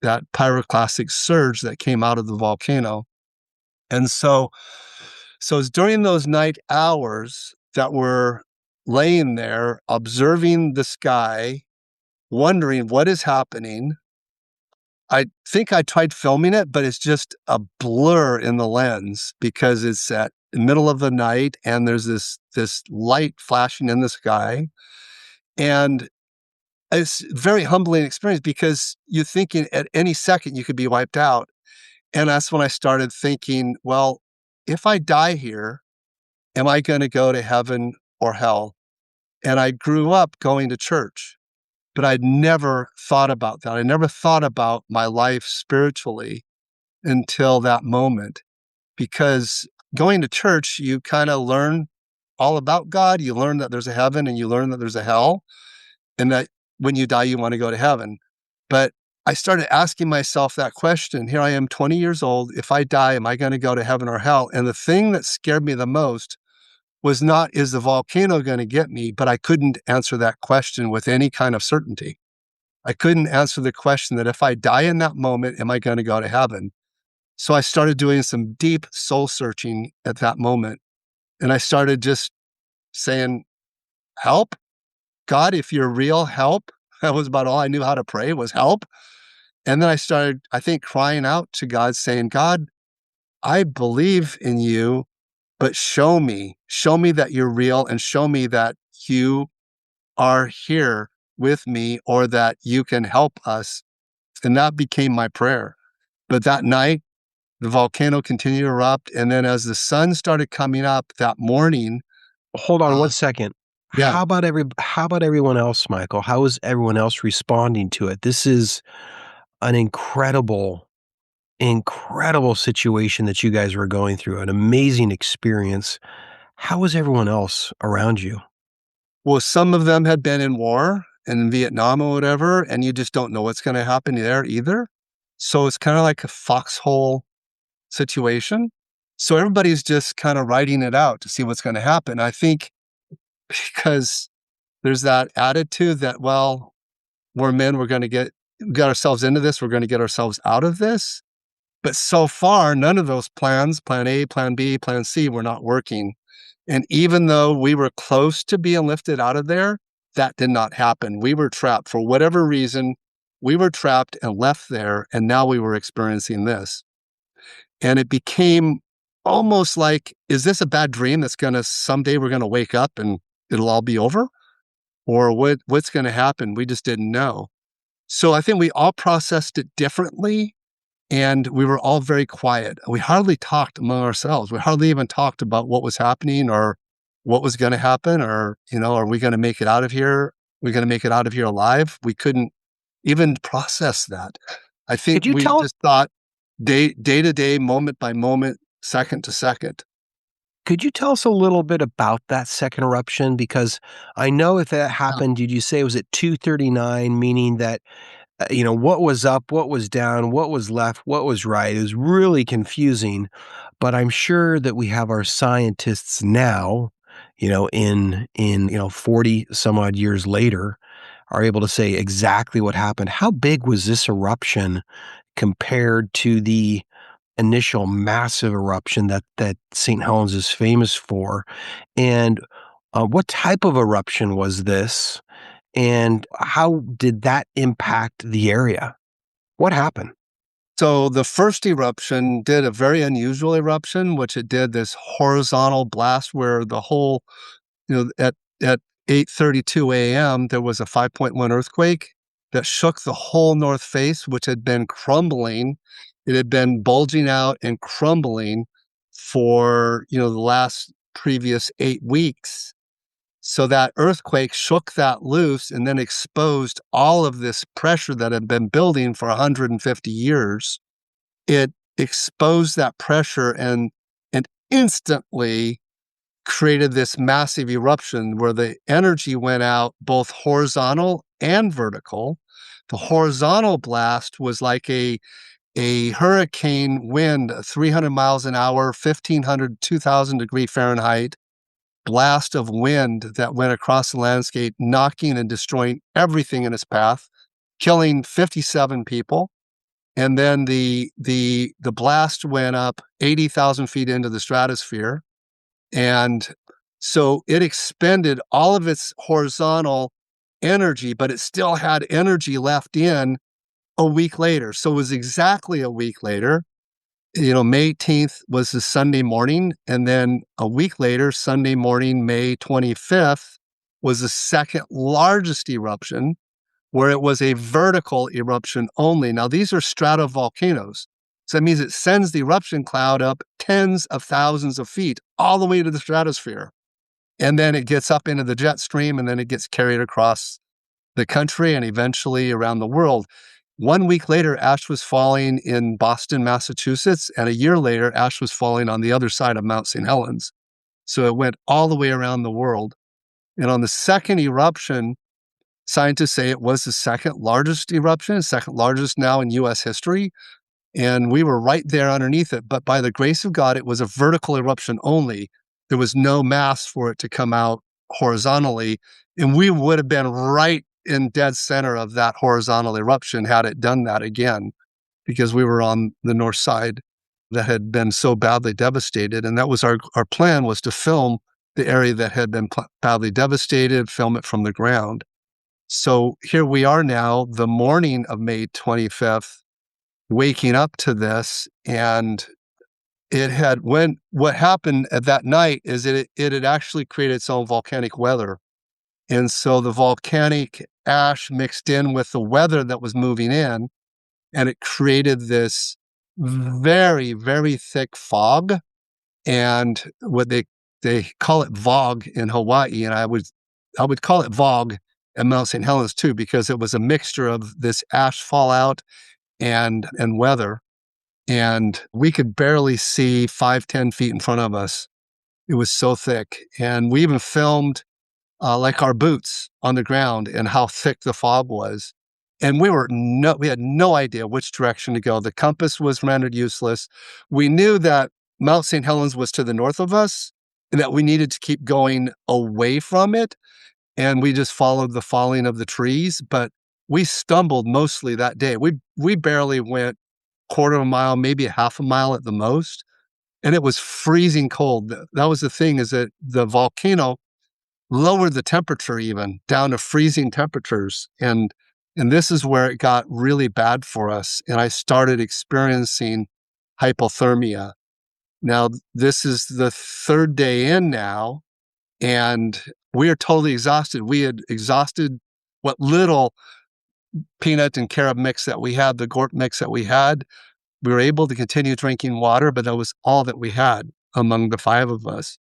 pyroclastic surge that came out of the volcano. And so it's during those night hours that we're laying there, observing the sky, wondering what is happening. I think I tried filming it, but it's just a blur in the lens because it's at the middle of the night and there's this light flashing in the sky. And it's a very humbling experience because you're thinking at any second you could be wiped out. And that's when I started thinking, well, if I die here, am I going to go to heaven or hell? And I grew up going to church, but I'd never thought about that. I never thought about my life spiritually until that moment, because going to church, you kind of learn all about God. You learn that there's a heaven and you learn that there's a hell, and that when you die, you want to go to heaven. But I started asking myself that question. Here I am, 20 years old. If I die, am I going to go to heaven or hell? And the thing that scared me the most was not, is the volcano going to get me? But I couldn't answer that question with any kind of certainty. I couldn't answer the question that if I die in that moment, am I going to go to heaven? So I started doing some deep soul searching at that moment. And I started just saying, help? God, if you're real, help. That was about all I knew how to pray, was help. And then I started, I think, crying out to God, saying, God, I believe in you, but show me that you're real, and show me that you are here with me, or that you can help us. And that became my prayer. But that night, the volcano continued to erupt. And then as the sun started coming up that morning. Hold on 1 second. Yeah. How about everyone else, Michael? How is everyone else responding to it? This is an incredible situation that you guys were going through, an amazing experience. How was everyone else around you? Well, some of them had been in war and in Vietnam or whatever, and you just don't know what's going to happen there either. So it's kind of like a foxhole situation. So everybody's just kind of writing it out to see what's going to happen. I think because there's that attitude that, well, we're men, we got ourselves into this, we're going to get ourselves out of this. But so far, none of those plans, plan A, plan B, plan C, were not working. And even though we were close to being lifted out of there, that did not happen. We were trapped for whatever reason. we were trapped and left there, and now we were experiencing this. And it became almost like, is this a bad dream that's going to, someday we're going to wake up and it'll all be over? Or what's going to happen? We just didn't know. So I think we all processed it differently, and we were all very quiet. We hardly talked among ourselves. We hardly even talked about what was happening or what was going to happen, or, are we going to make it out of here? Are we going to make it out of here alive? We couldn't even process that. I think Could you we tell just thought day to day, moment by moment, second to second. Could you tell us a little bit about that second eruption? Because I know if that Yeah. happened, did you say it was at 2:39, meaning that what was up, what was down, what was left, what was right? It was really confusing, but I'm sure that we have our scientists now, in 40 some odd years later, are able to say exactly what happened. How big was this eruption compared to the initial massive eruption that St. Helens is famous for? And what type of eruption was this? And how did that impact the area? What happened? So the first eruption did a very unusual eruption, which it did this horizontal blast where the whole, at 8:32 a.m., there was a 5.1 earthquake that shook the whole north face, which had been crumbling. It had been bulging out and crumbling for, the last previous 8 weeks. So that earthquake shook that loose and then exposed all of this pressure that had been building for 150 years. It exposed that pressure and instantly created this massive eruption where the energy went out both horizontal and vertical. The horizontal blast was like a hurricane wind, 300 miles an hour, 1,500, 2,000 degree Fahrenheit blast of wind that went across the landscape, knocking and destroying everything in its path, killing 57 people. And then the blast went up 80,000 feet into the stratosphere. And so it expended all of its horizontal energy, but it still had energy left in a week later. So it was exactly a week later. May 18th was the Sunday morning. And then a week later, Sunday morning, May 25th, was the second largest eruption, where it was a vertical eruption only. Now, these are stratovolcanoes. So that means it sends the eruption cloud up tens of thousands of feet all the way to the stratosphere. And then it gets up into the jet stream, and then it gets carried across the country and eventually around the world. 1 week later, ash was falling in Boston, Massachusetts, and a year later, ash was falling on the other side of Mount St. Helens. So it went all the way around the world. And on the second eruption, scientists say it was the second largest eruption, second largest now in U.S. history. And we were right there underneath it. But by the grace of God, it was a vertical eruption only. There was no mass for it to come out horizontally. And we would have been right in dead center of that horizontal eruption had it done that again, because we were on the north side that had been so badly devastated. And that was our plan, was to film the area that had been badly devastated, film it from the ground. So here we are now, the morning of May 25th, waking up to this. And what happened at that night is it had actually created its own volcanic weather. And so the volcanic ash mixed in with the weather that was moving in, and it created this very, very thick fog. And what they call it fog in Hawaii, and I would call it fog at Mount St. Helens too, because it was a mixture of this ash fallout and weather. And we could barely see 5-10 feet in front of us. It was so thick. And we even filmed like our boots on the ground and how thick the fog was. And we had no idea which direction to go. The compass was rendered useless. We knew that Mount St. Helens was to the north of us and that we needed to keep going away from it. And we just followed the falling of the trees, but we stumbled mostly that day. We barely went quarter of a mile, maybe a half a mile at the most. And it was freezing cold. That was the thing, is that the volcano lowered the temperature even down to freezing temperatures. And And this is where it got really bad for us. And I started experiencing hypothermia. Now, this is the third day in now, and we are totally exhausted. We had exhausted what little peanut and carob mix that we had, the gort mix that we had. We were able to continue drinking water, but that was all that we had among the five of us.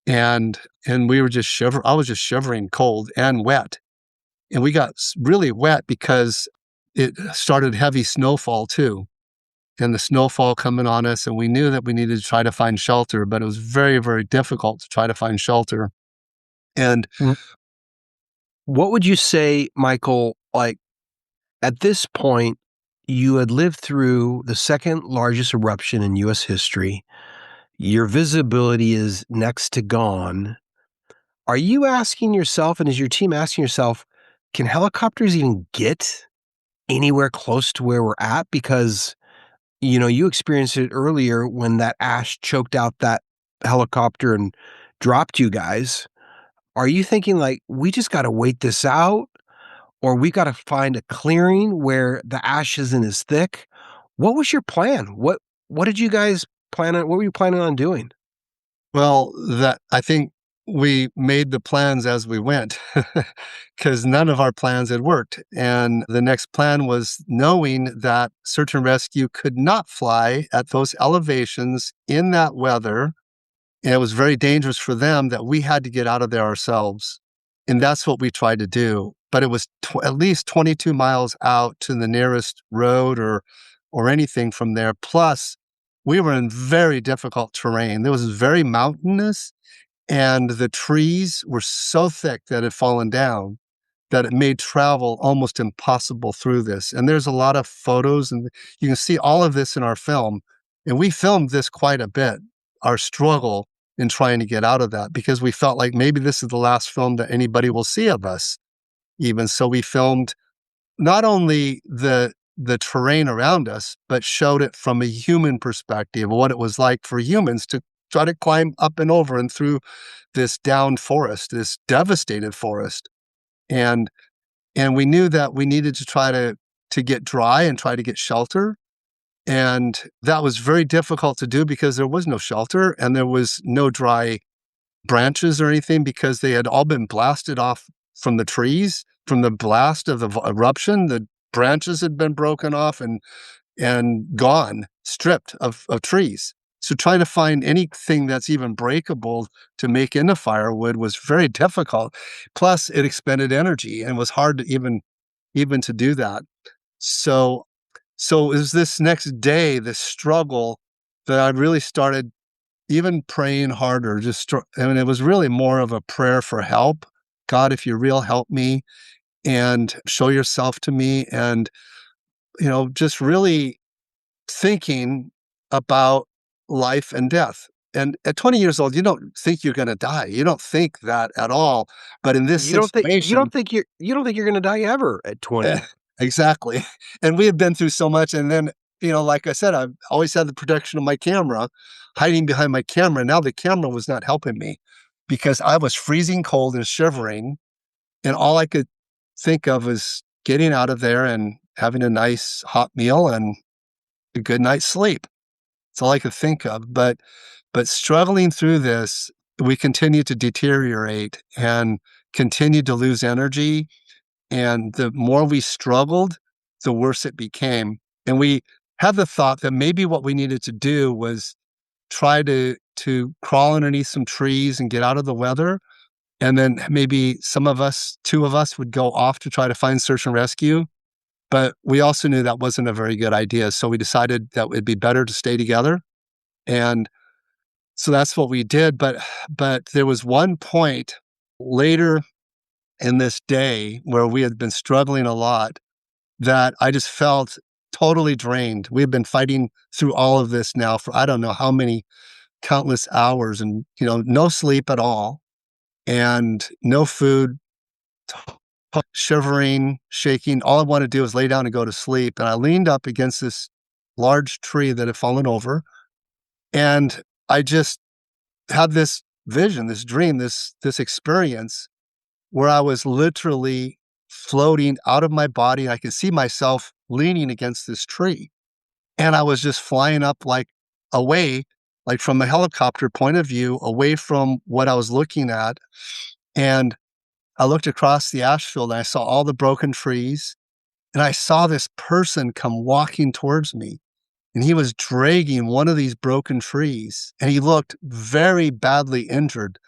And we were just shivering. I was just shivering cold and wet. And we got really wet because it started heavy snowfall too. And the snowfall coming on us, and we knew that we needed to try to find shelter, but it was very, very difficult to try to find shelter. And What would you say, Michael, like at this point, you had lived through the second largest eruption in U.S. history. Your visibility is next to gone. Are you asking yourself, and is your team asking yourself, can helicopters even get anywhere close to where we're at? Because, you experienced it earlier when that ash choked out that helicopter and dropped you guys. Are you thinking like, we just got to wait this out? Or we got to find a clearing where the ash isn't as thick? What was your plan? What did you guys plan on? What were you planning on doing? well, that I think we made the plans as we went because none of our plans had worked. And the next plan was knowing that search and rescue could not fly at those elevations in that weather. And it was very dangerous for them that we had to get out of there ourselves. And that's what we tried to do. But it was at least 22 miles out to the nearest road or anything from there. Plus, we were in very difficult terrain. It was very mountainous, and the trees were so thick that it had fallen down that it made travel almost impossible through this. And there's a lot of photos, and you can see all of this in our film. And we filmed this quite a bit, our struggle in trying to get out of that, because we felt like maybe this is the last film that anybody will see of us. Even so, we filmed not only the terrain around us, but showed it from a human perspective, what it was like for humans to try to climb up and over and through this downed forest, this devastated forest. And and we knew that we needed to try to get dry and try to get shelter. And that was very difficult to do because there was no shelter and there was no dry branches or anything because they had all been blasted off from the trees, from the blast of the eruption. The branches had been broken off and gone, stripped of trees. So trying to find anything that's even breakable to make into firewood was very difficult. Plus, it expended energy and was hard to even to do that. So it was this next day, this struggle, that I really started even praying harder. It was really more of a prayer for help. God, if you're real, help me and show yourself to me. And, just really thinking about life and death. And at 20 years old, you don't think you're going to die. You don't think that at all. But in this You don't think you situation, don't think you're going to die ever at 20. exactly. And we had been through so much. And then, like I said, I've always had the protection of my camera, hiding behind my camera. Now the camera was not helping me because I was freezing cold and shivering. And all I could think of was getting out of there and having a nice hot meal and a good night's sleep. That's all I could think of. But struggling through this, we continued to deteriorate and continued to lose energy. And the more we struggled, the worse it became. And we had the thought that maybe what we needed to do was try to crawl underneath some trees and get out of the weather. And then maybe two of us would go off to try to find search and rescue. But we also knew that wasn't a very good idea. So we decided that it'd be better to stay together. And so that's what we did. But there was one point later in this day where we had been struggling a lot that I just felt totally drained. We had been fighting through all of this now for I don't know how many countless hours, and no sleep at all and no food, shivering, shaking. All I wanted to do was lay down and go to sleep. And I leaned up against this large tree that had fallen over. And I just had this vision, this dream, this experience where I was literally floating out of my body. I could see myself leaning against this tree. And I was just flying up like away, like from a helicopter point of view, away from what I was looking at. And I looked across the ash field and I saw all the broken trees. And I saw this person come walking towards me. And he was dragging one of these broken trees. And he looked very badly injured,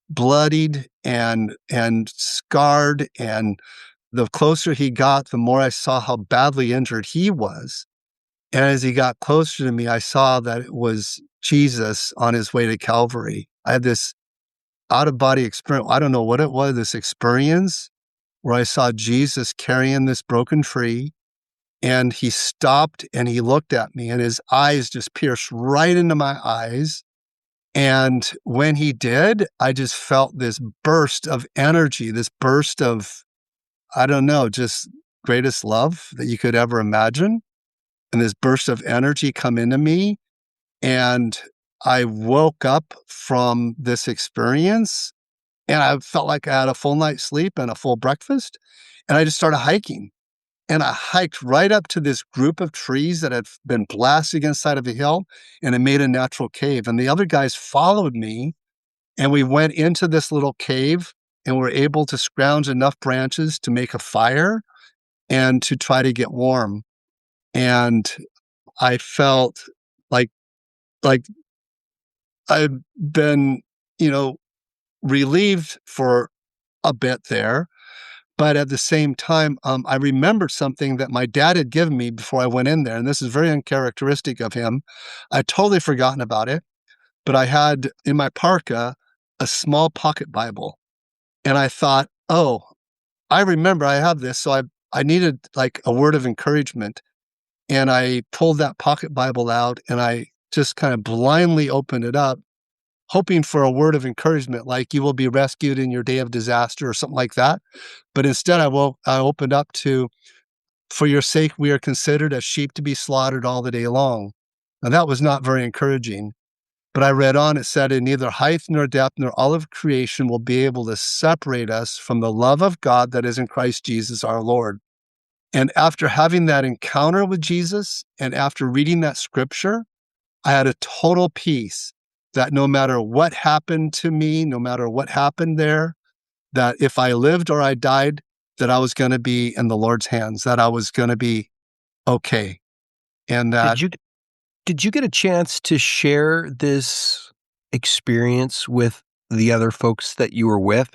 bloodied and scarred. And the closer he got, the more I saw how badly injured he was. And as he got closer to me, I saw that it was Jesus on his way to Calvary. I had this out of body experience. I don't know what it was, this experience where I saw Jesus carrying this broken tree. And he stopped and he looked at me and his eyes just pierced right into my eyes. And when he did, I just felt this burst of energy, this burst of, I don't know, just greatest love that you could ever imagine. And this burst of energy come into me. And I woke up from this experience and I felt like I had a full night's sleep and a full breakfast. And I just started hiking. And I hiked right up to this group of trees that had been blasted against the side of a hill, and it made a natural cave. And the other guys followed me, and we went into this little cave and were able to scrounge enough branches to make a fire and to try to get warm. And I felt like like I'd been, relieved for a bit there. But at the same time, I remembered something that my dad had given me before I went in there, and this is very uncharacteristic of him. I'd totally forgotten about it, but I had in my parka a small pocket Bible, and I thought, "Oh, I remember I have this, so I needed like a word of encouragement." And I pulled that pocket Bible out, and I just kind of blindly opened it up, hoping for a word of encouragement, like "You will be rescued in your day of disaster" or something like that. But instead, I opened up to, "For your sake, we are considered as sheep to be slaughtered all the day long." Now, that was not very encouraging. But I read on, it said, "And neither height nor depth nor all of creation will be able to separate us from the love of God that is in Christ Jesus our Lord." And after having that encounter with Jesus and after reading that scripture, I had a total peace that no matter what happened to me, no matter what happened there, that if I lived or I died, that I was going to be in the Lord's hands, that I was going to be okay. And that Did you get a chance to share this experience with the other folks that you were with,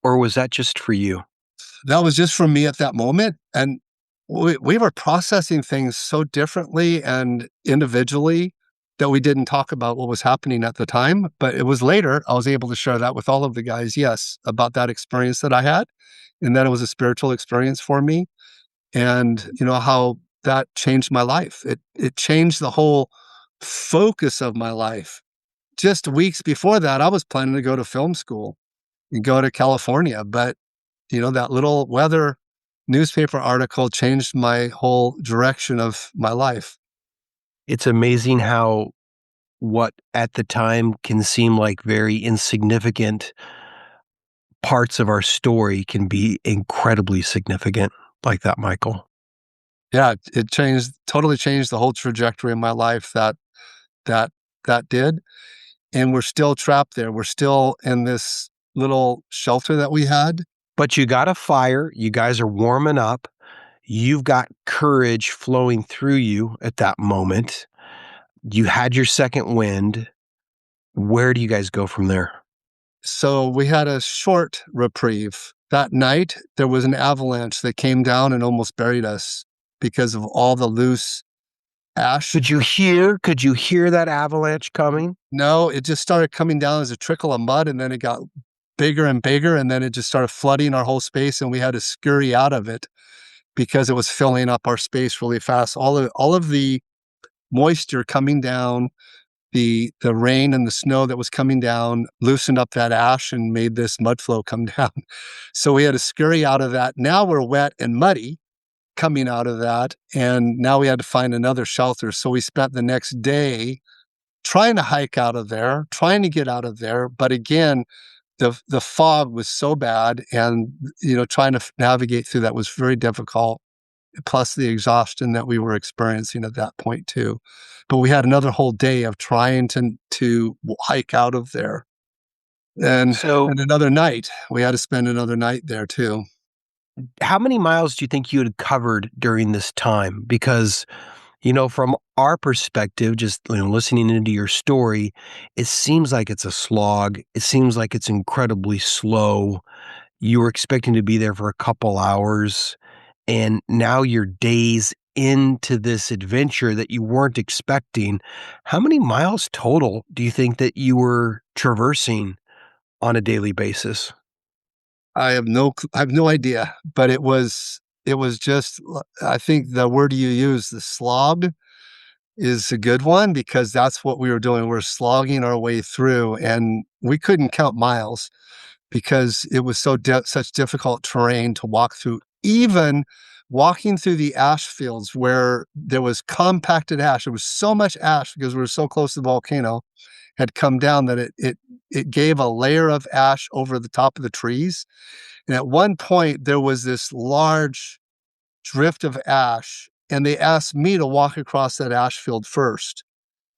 or was that just for you? that was just for me at that moment. And we were processing things so differently and individually that we didn't talk about what was happening at the time. But it was later, I was able to share that with all of the guys, yes, about that experience that I had, and that it was a spiritual experience for me. And how that changed my life. It changed the whole focus of my life. Just weeks before that, I was planning to go to film school and go to California, but that little weather newspaper article changed my whole direction of my life. It's amazing how what at the time can seem like very insignificant parts of our story can be incredibly significant like that, Michael. Yeah, it totally changed the whole trajectory of my life that that did. And we're still trapped there. We're still in this little shelter that we had. But you got a fire, you guys are warming up, you've got courage flowing through you at that moment. You had your second wind. Where do you guys go from there? So we had a short reprieve. That night, there was an avalanche that came down and almost buried us because of all the loose ash. Could you hear that avalanche coming? No, it just started coming down as a trickle of mud, and then it got bigger and bigger, and then it just started flooding our whole space, and we had to scurry out of it because it was filling up our space really fast. All of the moisture coming down, the rain and the snow that was coming down loosened up that ash and made this mud flow come down. So we had to scurry out of that. Now we're wet and muddy coming out of that, and now we had to find another shelter. So we spent the next day trying to hike out of there, trying to get out of there. But again, the fog was so bad, and trying to navigate through that was very difficult. Plus the exhaustion that we were experiencing at that point too. But we had another whole day of trying to hike out of there, and So, another night. We had to spend another night there too. how many miles do you think you had covered during this time? Because, from our perspective, just listening into your story, it seems like it's a slog. It seems like it's incredibly slow. You were expecting to be there for a couple hours, and now you're days into this adventure that you weren't expecting. How many miles total do you think that you were traversing on a daily basis? I have no idea, but it was just, I think the word you use, the slog, is a good one, because that's what we were doing. We're slogging our way through, and we couldn't count miles because it was such difficult terrain to walk through. Even walking through the ash fields where there was compacted ash, there was so much ash because we were so close to the volcano had come down that it gave a layer of ash over the top of the trees. And at one point, there was this large drift of ash, and they asked me to walk across that ash field first.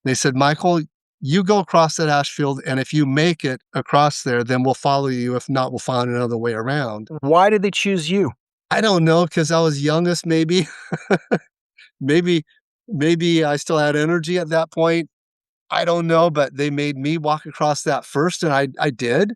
They said, Michael, you go across that ash field, and if you make it across there, then we'll follow you. If not, we'll find another way around. Why did they choose you? I don't know, because I was youngest, maybe. maybe, maybe I still had energy at that point. I don't know, but they made me walk across that first, and I did.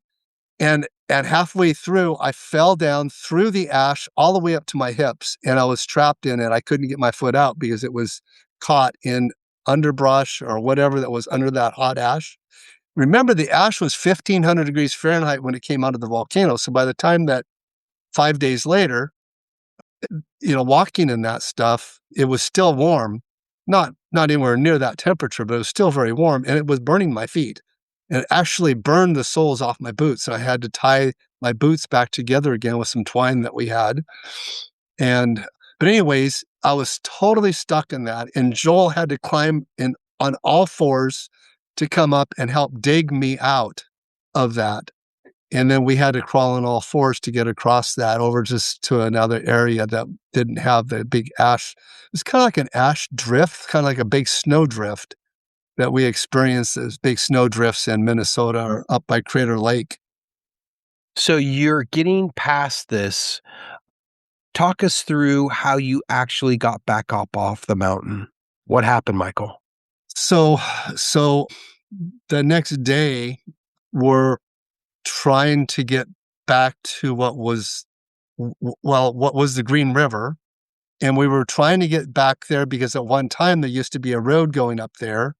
And halfway through, I fell down through the ash all the way up to my hips, and I was trapped in it. I couldn't get my foot out because it was caught in underbrush or whatever that was under that hot ash. Remember, the ash was 1,500 degrees Fahrenheit when it came out of the volcano. So by the time that 5 days later, walking in that stuff, it was still warm, not anywhere near that temperature, but it was still very warm, and it was burning my feet. And it actually burned the soles off my boots. And I had to tie my boots back together again with some twine that we had. But anyways, I was totally stuck in that. And Joel had to climb in on all fours to come up and help dig me out of that. And then we had to crawl on all fours to get across that over just to another area that didn't have the big ash. It was kind of like an ash drift, kind of like a big snow drift that we experienced, as big snow drifts in Minnesota or up by Crater Lake. So you're getting past this. Talk us through how you actually got back up off the mountain. What happened, Michael? So the next day, we're trying to get back to what was the Green River. And we were trying to get back there because at one time there used to be a road going up there.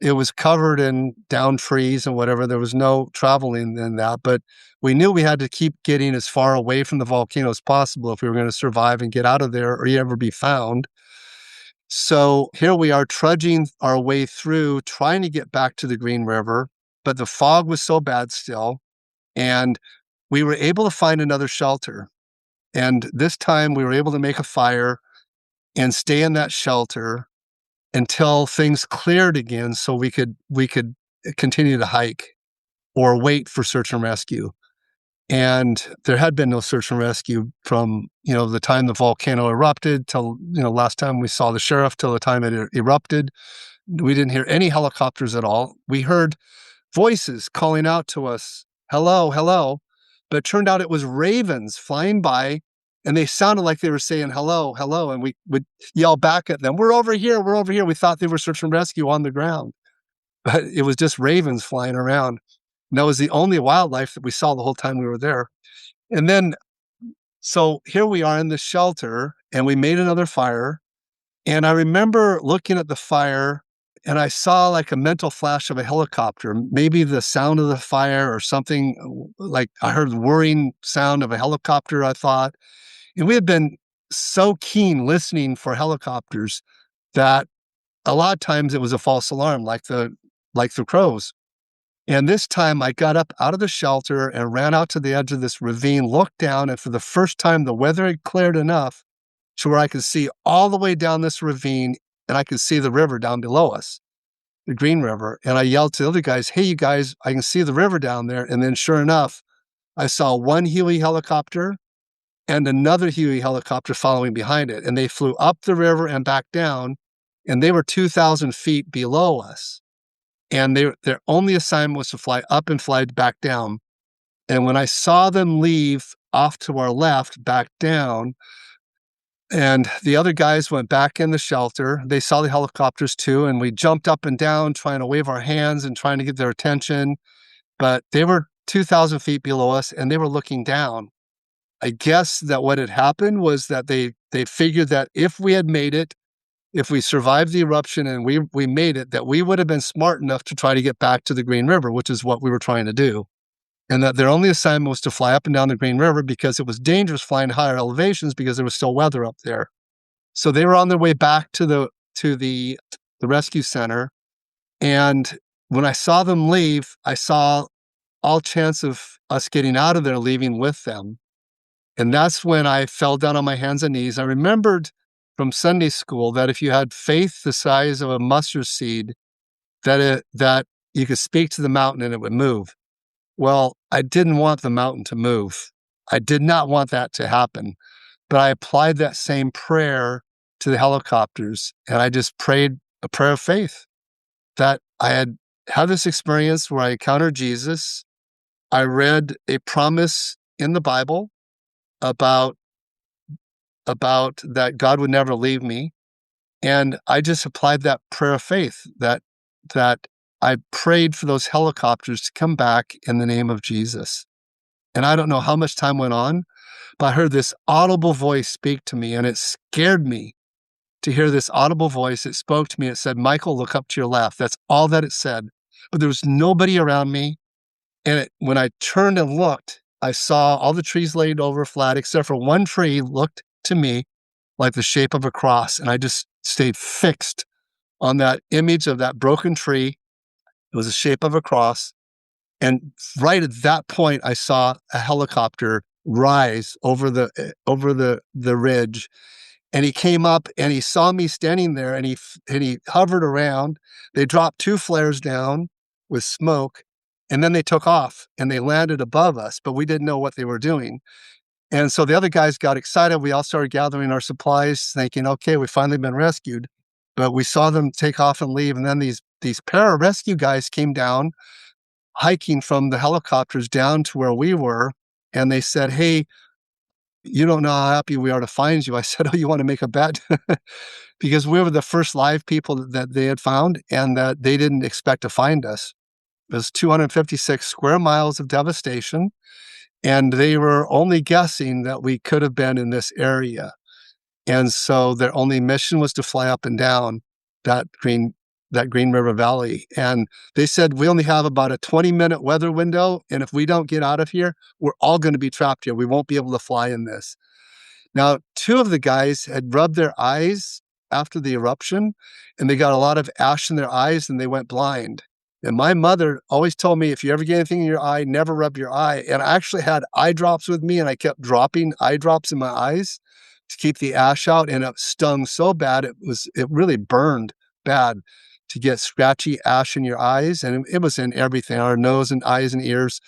It was covered in down trees and whatever. There was no traveling in that, but we knew we had to keep getting as far away from the volcano as possible if we were going to survive and get out of there or ever be found. So here we are trudging our way through, trying to get back to the Green River, but the fog was so bad still. And we were able to find another shelter. And this time we were able to make a fire and stay in that shelter until things cleared again, so we could continue to hike or wait for search and rescue. And there had been no search and rescue from the time the volcano erupted till last time we saw the sheriff, till the time it erupted. We didn't hear any helicopters at all. We heard voices calling out to us, hello, hello, but it turned out it was ravens flying by, and they sounded like they were saying hello, hello, and we would yell back at them, we're over here, we're over here. We thought they were search and rescue on the ground, but it was just ravens flying around. And that was the only wildlife that we saw the whole time we were there. And then, so here we are in the shelter, and we made another fire. And I remember looking at the fire, and I saw like a mental flash of a helicopter, maybe the sound of the fire or something. Like I heard the whirring sound of a helicopter, I thought. And we had been so keen listening for helicopters that a lot of times it was a false alarm, like the crows. And this time I got up out of the shelter and ran out to the edge of this ravine, looked down, and for the first time the weather had cleared enough to where I could see all the way down this ravine, and I could see the river down below us. the Green River. And I yelled to the other guys, hey, you guys, I can see the river down there. And then sure enough, I saw one Huey helicopter and another Huey helicopter following behind it. And they flew up the river and back down, and they were 2,000 feet below us. And their only assignment was to fly up and fly back down. And when I saw them leave off to our left, back down, and the other guys went back in the shelter, they saw the helicopters too, and we jumped up and down trying to wave our hands and trying to get their attention. But they were 2,000 feet below us, and they were looking down. I guess that what had happened was that they figured that if we had made it, if we survived the eruption and we made it, that we would have been smart enough to try to get back to the Green River, which is what we were trying to do. And that their only assignment was to fly up and down the Green River because it was dangerous flying higher elevations because there was still weather up there. So they were on their way back to the rescue center. And when I saw them leave, I saw all chance of us getting out of there leaving with them. And that's when I fell down on my hands and knees. I remembered from Sunday school that if you had faith the size of a mustard seed, that you could speak to the mountain and it would move. Well, I didn't want the mountain to move. I did not want that to happen. But I applied that same prayer to the helicopters, and I just prayed a prayer of faith that I had this experience where I encountered Jesus. I read a promise in the Bible about that God would never leave me. And I just applied that prayer of faith that I prayed for those helicopters to come back in the name of Jesus. And I don't know how much time went on, but I heard this audible voice speak to me, and it scared me to hear this audible voice. It spoke to me. It said, Michael, look up to your left. That's all that it said. But there was nobody around me. And when I turned and looked, I saw all the trees laid over flat, except for one tree looked to me like the shape of a cross. And I just stayed fixed on that image of that broken tree. It was the shape of a cross. And right at that point, I saw a helicopter rise over the ridge. And he came up and he saw me standing there, and he hovered around. They dropped 2 flares down with smoke, and then they took off and they landed above us, but we didn't know what they were doing. And so the other guys got excited. We all started gathering our supplies, thinking, okay, we've finally been rescued. But we saw them take off and leave. And then these pararescue guys came down, hiking from the helicopters down to where we were. And they said, hey, you don't know how happy we are to find you. I said, oh, you want to make a bet? Because we were the first live people that they had found, and that they didn't expect to find us. It was 256 square miles of devastation. And they were only guessing that we could have been in this area. And so their only mission was to fly up and down that Green River Valley. And they said, we only have about a 20-minute weather window. And if we don't get out of here, we're all going to be trapped here. We won't be able to fly in this. Now, 2 of the guys had rubbed their eyes after the eruption, and they got a lot of ash in their eyes, and they went blind. And my mother always told me, if you ever get anything in your eye, never rub your eye. And I actually had eye drops with me, and I kept dropping eye drops in my eyes to keep the ash out. And it stung so bad, it really burned bad to get scratchy ash in your eyes. And it was in everything, our nose and eyes and ears.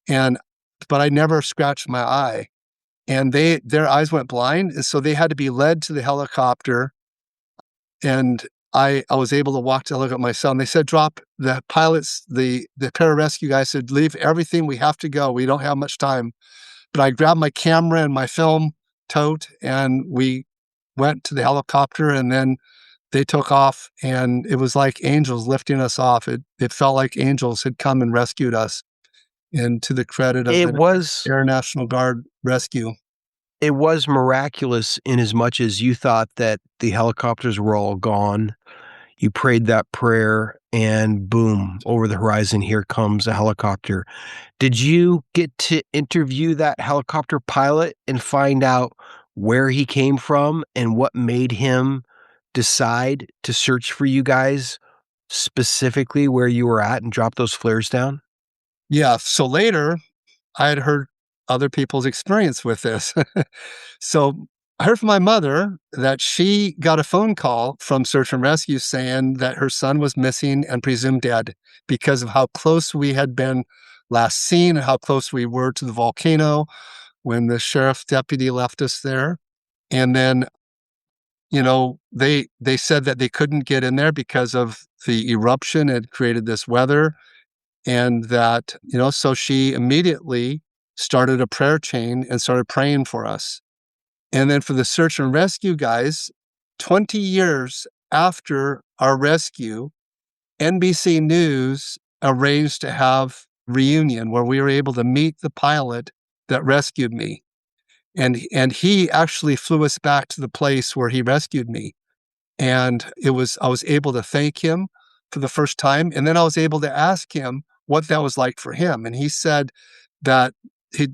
But I never scratched my eye. And their eyes went blind. And so they had to be led to the helicopter. And I was able to walk to look at my son. They said, drop the pilots, the pararescue guy said, leave everything. We have to go. We don't have much time. But I grabbed my camera and my film tote, and we went to the helicopter, and then they took off, and it was like angels lifting us off. It felt like angels had come and rescued us. And to the credit of the Air National Guard rescue. It was miraculous in as much as you thought that the helicopters were all gone. You prayed that prayer, and boom, over the horizon, here comes a helicopter. Did you get to interview that helicopter pilot and find out where he came from and what made him decide to search for you guys, specifically where you were at, and drop those flares down? Yeah. So later, I had heard other people's experience with this. So I heard from my mother that she got a phone call from search and rescue saying that her son was missing and presumed dead because of how close we had been last seen and how close we were to the volcano when the sheriff deputy left us there. And then, they said that they couldn't get in there because of the eruption had created this weather. And that, so she immediately started a prayer chain and started praying for us. And then for the search and rescue guys, 20 years after our rescue, NBC News arranged to have reunion where we were able to meet the pilot that rescued me. And he actually flew us back to the place where he rescued me. And I was able to thank him for the first time. And then I was able to ask him what that was like for him. And he said that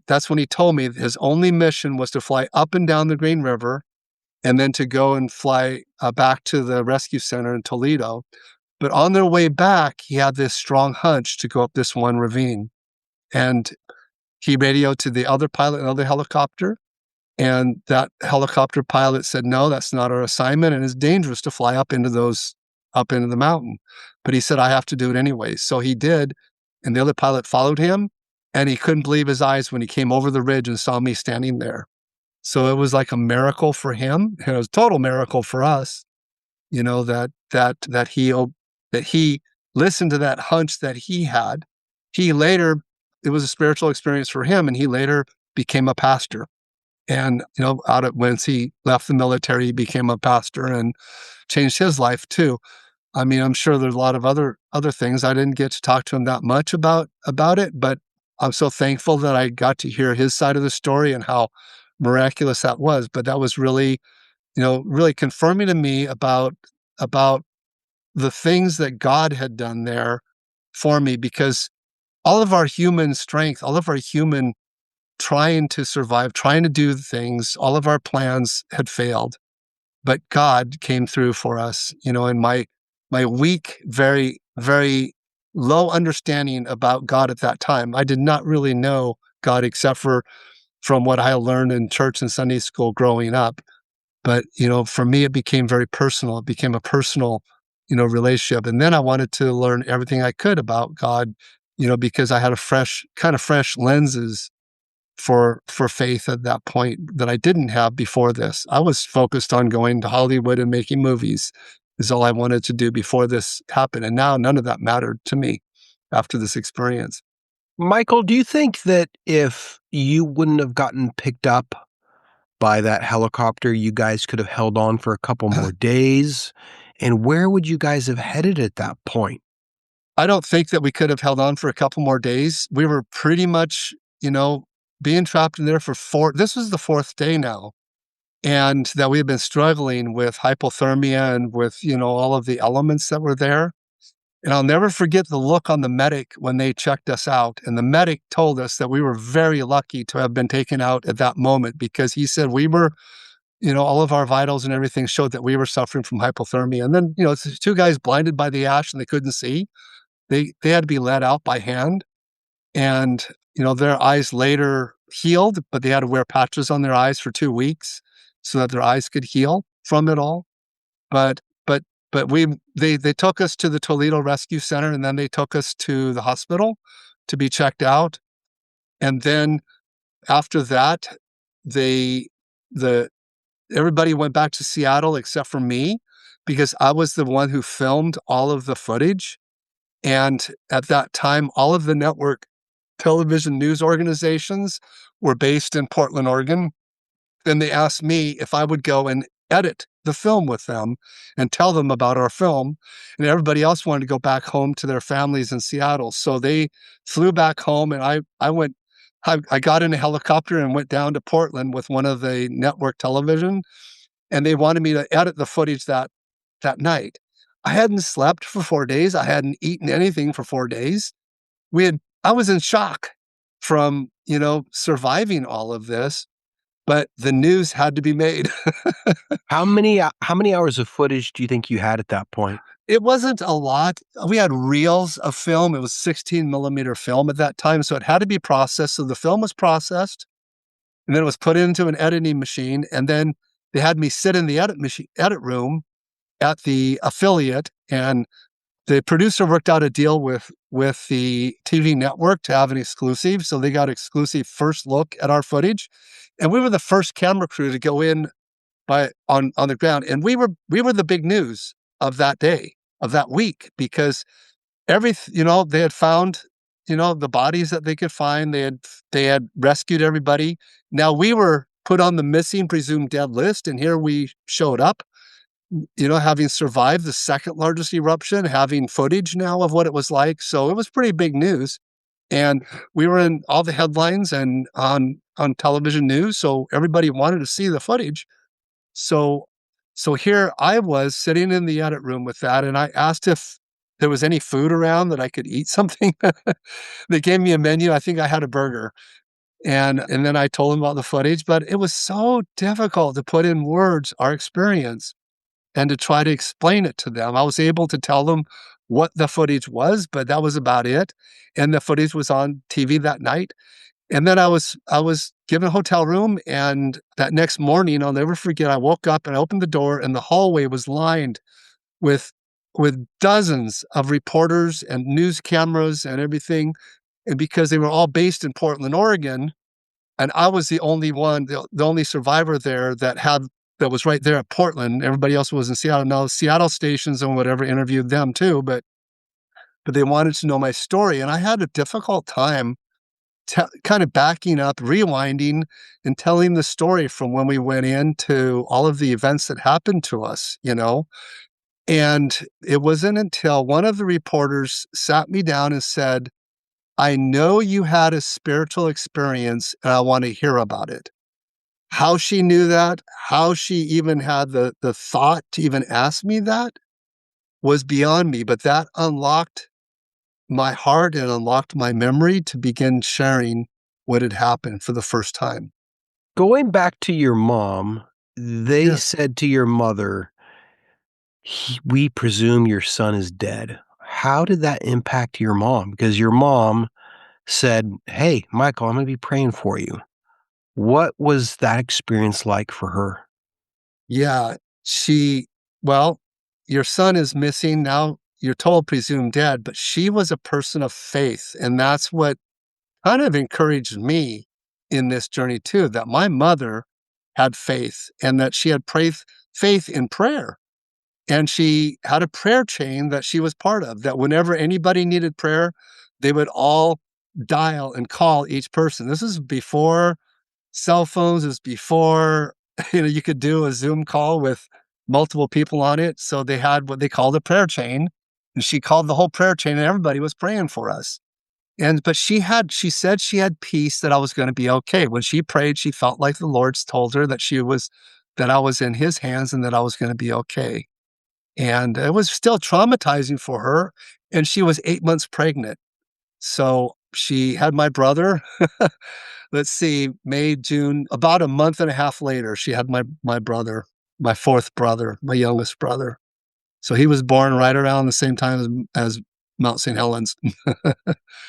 that's when he told me his only mission was to fly up and down the Green River and then to go and fly back to the rescue center in Toledo. But on their way back, he had this strong hunch to go up this one ravine. And he radioed to the other pilot in the other helicopter. And that helicopter pilot said, no, that's not our assignment. And it's dangerous to fly up into the mountain. But he said, I have to do it anyway. So he did. And the other pilot followed him. And he couldn't believe his eyes when he came over the ridge and saw me standing there. So it was like a miracle for him. And it was a total miracle for us, that he listened to that hunch that he had. It was a spiritual experience for him. And he later became a pastor. And, once he left the military, he became a pastor and changed his life too. I mean, I'm sure there's a lot of other things. I didn't get to talk to him that much about it, but I'm so thankful that I got to hear his side of the story and how miraculous that was. But that was really, really confirming to me about the things that God had done there for me, because all of our human strength, all of our human trying to survive, trying to do things, all of our plans had failed. But God came through for us, and my weak, very, very low understanding about God at that time. I did not really know God except from what I learned in church and Sunday school growing up. But, for me, it became very personal. It became a personal, relationship. And then I wanted to learn everything I could about God, because I had fresh lenses for faith at that point that I didn't have before this. I was focused on going to Hollywood and making movies is all I wanted to do before this happened. And now none of that mattered to me after this experience. Michael, do you think that if you wouldn't have gotten picked up by that helicopter, you guys could have held on for a couple more days? And where would you guys have headed at that point? I don't think that we could have held on for a couple more days. We were pretty much, being trapped in there this was the fourth day now. And that we had been struggling with hypothermia and with, all of the elements that were there. And I'll never forget the look on the medic when they checked us out. And the medic told us that we were very lucky to have been taken out at that moment, because he said we were, all of our vitals and everything showed that we were suffering from hypothermia. And then, two guys blinded by the ash and they couldn't see. They had to be let out by hand. And, their eyes later healed, but they had to wear patches on their eyes for 2 weeks so that their eyes could heal from it all. But they took us to the Toledo Rescue Center, and then they took us to the hospital to be checked out. And then after that, everybody went back to Seattle except for me, because I was the one who filmed all of the footage. And at that time, all of the network television news organizations were based in Portland, Oregon. And they asked me if I would go and edit the film with them and tell them about our film. And everybody else wanted to go back home to their families in Seattle. So they flew back home, and I got in a helicopter and went down to Portland with one of the network television. And they wanted me to edit the footage that night. I hadn't slept for 4 days. I hadn't eaten anything for 4 days. I was in shock from, surviving all of this, but the news had to be made. How many hours of footage do you think you had at that point? It wasn't a lot. We had reels of film. It was 16 millimeter film at that time. So it had to be processed. So the film was processed, and then it was put into an editing machine. And then they had me sit in the edit room at the affiliate, and the producer worked out a deal with the TV network to have an exclusive. So they got exclusive first look at our footage. And we were the first camera crew to go in on the ground. And we were the big news of that day, of that week, because they had found, the bodies that they could find. They had rescued everybody. Now we were put on the missing presumed dead list, and here we showed up, having survived the second largest eruption, having footage now of what it was like. So it was pretty big news. And we were in all the headlines and on television news. So everybody wanted to see the footage. So here I was sitting in the edit room with that, and I asked if there was any food around that I could eat something. They gave me a menu. I think I had a burger. And then I told them about the footage, but it was so difficult to put in words our experience and to try to explain it to them. I was able to tell them what the footage was, but that was about it. And the footage was on TV that night. And then I was given a hotel room, and that next morning, I'll never forget, I woke up and I opened the door, and the hallway was lined with dozens of reporters and news cameras and everything. And because they were all based in Portland, Oregon, and I was the only one, the only survivor there that was right there at Portland. Everybody else was in Seattle. Now, Seattle stations and whatever interviewed them too, but they wanted to know my story. And I had a difficult time kind of backing up, rewinding, and telling the story from when we went into all of the events that happened to us, And it wasn't until one of the reporters sat me down and said, "I know you had a spiritual experience, and I want to hear about it." How she knew that, how she even had the thought to even ask me that was beyond me, but that unlocked my heart and unlocked my memory to begin sharing what had happened for the first time. Going back to your mom, they Yeah. said to your mother, "We presume your son is dead." How did that impact your mom? Because your mom said, "Hey, Michael, I'm going to be praying for you." What was that experience like for her? Yeah. Well, your son is missing now. You're told presumed dead, but she was a person of faith. And that's what kind of encouraged me in this journey too, that my mother had faith and that she had faith in prayer. And she had a prayer chain that she was part of, that whenever anybody needed prayer, they would all dial and call each person. This is before cell phones, is before you could do a Zoom call with multiple people on it. So they had what they called a prayer chain, and she called the whole prayer chain, and everybody was praying for us. But she said she had peace that I was going to be okay. When she prayed, she felt like the Lord's told her that I was in His hands and that I was going to be okay. And it was still traumatizing for her. And she was 8 months pregnant. So she had my brother. Let's see, May, June, about a month and a half later, she had my brother, my fourth brother, my youngest brother. So he was born right around the same time as Mount St. Helens.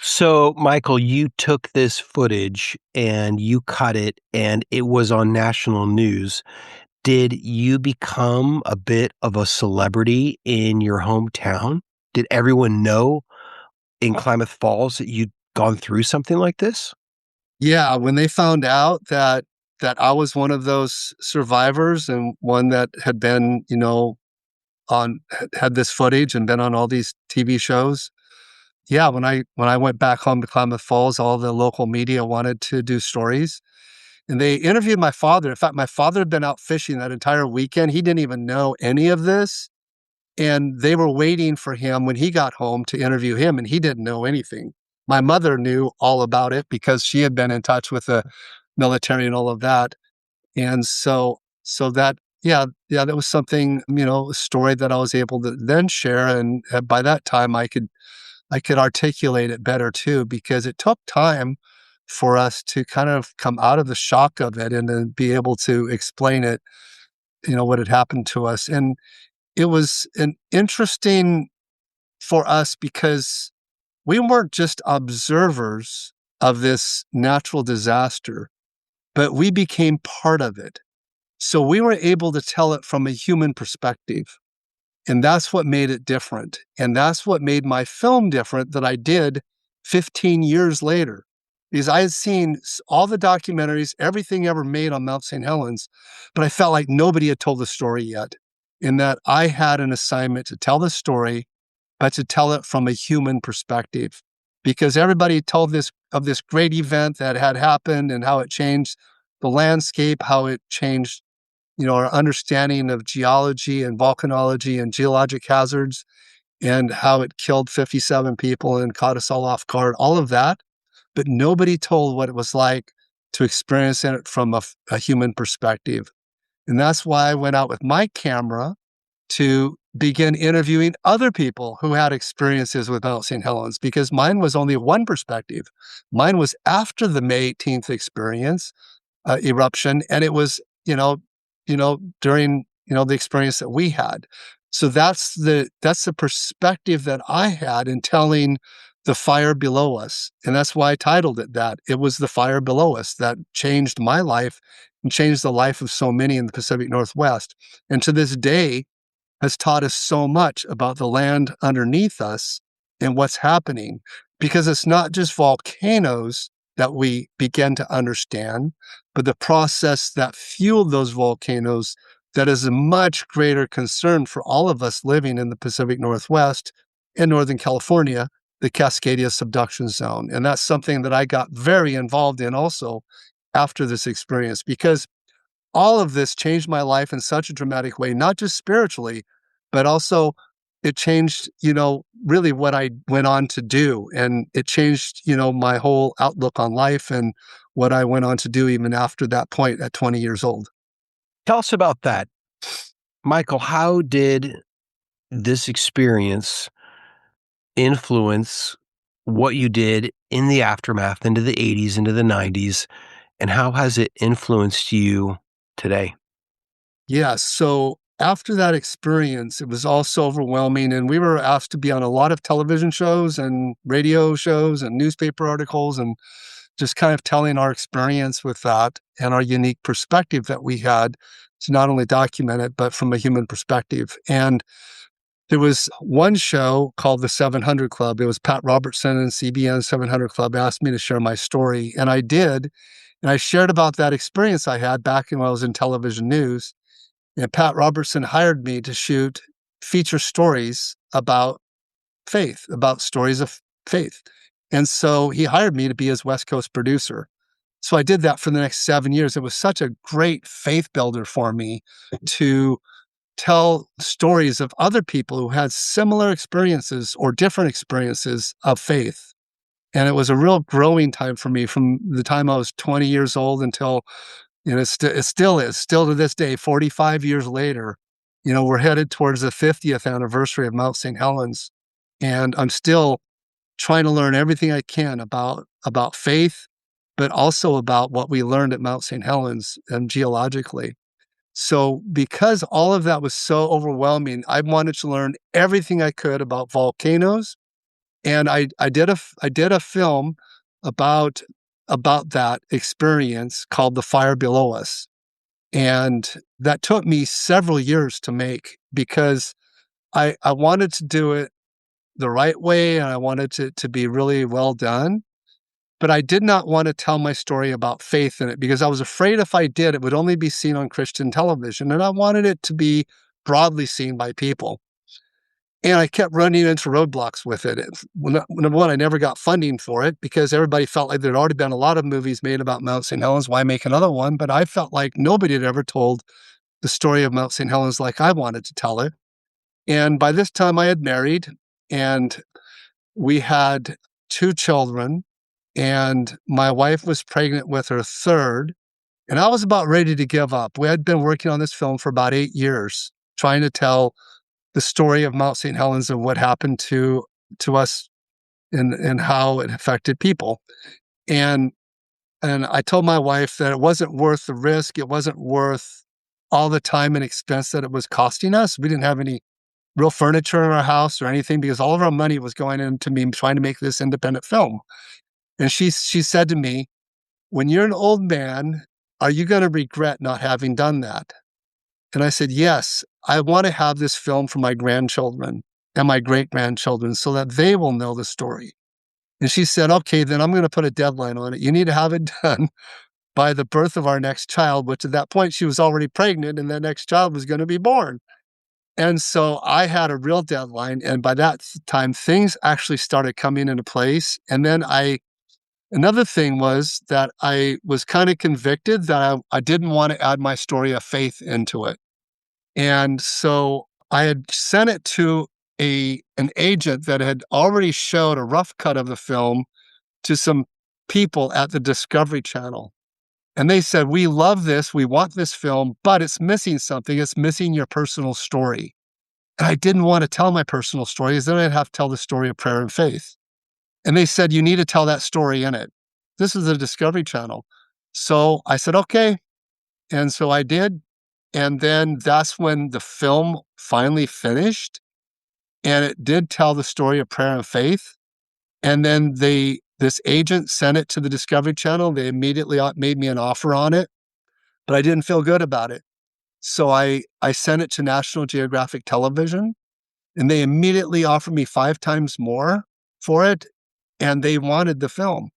So, Michael, you took this footage and you cut it, and it was on national news. Did you become a bit of a celebrity in your hometown? Did everyone know in Klamath Falls that you'd gone through something like this? Yeah, when they found out that I was one of those survivors and one that had been, had this footage and been on all these TV shows. Yeah, when I went back home to Klamath Falls, all the local media wanted to do stories. And they interviewed my father. In fact, my father had been out fishing that entire weekend. He didn't even know any of this. And they were waiting for him when he got home to interview him, and he didn't know anything. My mother knew all about it because she had been in touch with the military and all of that. And so that, yeah, that was something, a story that I was able to then share. And by that time, I could articulate it better too, because it took time for us to kind of come out of the shock of it and then be able to explain it, what had happened to us. And it was an interesting for us because we weren't just observers of this natural disaster, but we became part of it. So we were able to tell it from a human perspective. And that's what made it different. And that's what made my film different that I did 15 years later. Because I had seen all the documentaries, everything ever made on Mount St. Helens, but I felt like nobody had told the story yet. In that I had an assignment to tell the story, but to tell it from a human perspective. Because everybody told this great event that had happened and how it changed the landscape, how it changed our understanding of geology and volcanology and geologic hazards and how it killed 57 people and caught us all off guard, all of that. But nobody told what it was like to experience it from a human perspective. And that's why I went out with my camera to begin interviewing other people who had experiences with Mount St. Helens, because mine was only one perspective. Mine was after the May 18th experience, eruption, and it was, during, the experience that we had. So that's the perspective that I had in telling the fire below us. And that's why I titled it that. It was the fire below us that changed my life and changed the life of so many in the Pacific Northwest. And to this day, has taught us so much about the land underneath us and what's happening, because it's not just volcanoes that we begin to understand, but the process that fueled those volcanoes that is a much greater concern for all of us living in the Pacific Northwest and Northern California, the Cascadia subduction zone. And that's something that I got very involved in also after this experience, because all of this changed my life in such a dramatic way, not just spiritually, but also it changed, really what I went on to do. And it changed, my whole outlook on life and what I went on to do even after that point at 20 years old. Tell us about that. Michael, how did this experience influence what you did in the aftermath into the 80s, into the 90s, and how has it influenced you today? Yeah. So after that experience, it was all so overwhelming. And we were asked to be on a lot of television shows and radio shows and newspaper articles and just kind of telling our experience with that and our unique perspective that we had to not only document it, but from a human perspective. And there was one show called The 700 Club. It was Pat Robertson and CBN 700 Club asked me to share my story. And I did. And I shared about that experience I had back when I was in television news. And Pat Robertson hired me to shoot feature stories about faith, about stories of faith. And so he hired me to be his West Coast producer. So I did that for the next 7 years. It was such a great faith builder for me to tell stories of other people who had similar experiences or different experiences of faith. And it was a real growing time for me from the time I was 20 years old until, it still is, still to this day, 45 years later, we're headed towards the 50th anniversary of Mount St. Helens. And I'm still trying to learn everything I can about faith, but also about what we learned at Mount St. Helens and geologically. So because all of that was so overwhelming, I wanted to learn everything I could about volcanoes. And I did a film about that experience called The Fire Below Us. And that took me several years to make because I wanted to do it the right way and I wanted to be really well done. But I did not want to tell my story about faith in it because I was afraid if I did, it would only be seen on Christian television. And I wanted it to be broadly seen by people. And I kept running into roadblocks with it. Number one, I never got funding for it because everybody felt like there'd already been a lot of movies made about Mount St. Helens. Why make another one? But I felt like nobody had ever told the story of Mount St. Helens like I wanted to tell it. And by this time I had married and we had 2 children and my wife was pregnant with her 3rd. And I was about ready to give up. We had been working on this film for about 8 years, trying to tell the story of Mount St. Helens and what happened to us and how it affected people. And I told my wife that it wasn't worth the risk. It wasn't worth all the time and expense that it was costing us. We didn't have any real furniture in our house or anything because all of our money was going into me trying to make this independent film. And she said to me, "When you're an old man, are you going to regret not having done that? And I said, yes, I want to have this film for my grandchildren and my great-grandchildren so that they will know the story. And she said, okay, then I'm going to put a deadline on it. You need to have it done by the birth of our next child, which at that point she was already pregnant and that next child was going to be born. And so I had a real deadline. And by that time, things actually started coming into place. And then another thing was that I was kind of convicted that I didn't want to add my story of faith into it. And so I had sent it to an agent that had already showed a rough cut of the film to some people at the Discovery Channel. And they said, we love this, we want this film, but it's missing something. It's missing your personal story. And I didn't want to tell my personal story, because then I'd have to tell the story of prayer and faith. And they said, you need to tell that story in it. This is the Discovery Channel. So I said, okay. And so I did. And then that's when the film finally finished. And it did tell the story of prayer and faith. And then this agent sent it to the Discovery Channel. They immediately made me an offer on it, but I didn't feel good about it. So I sent it to National Geographic Television, and they immediately offered me 5 times more for it, and they wanted the film.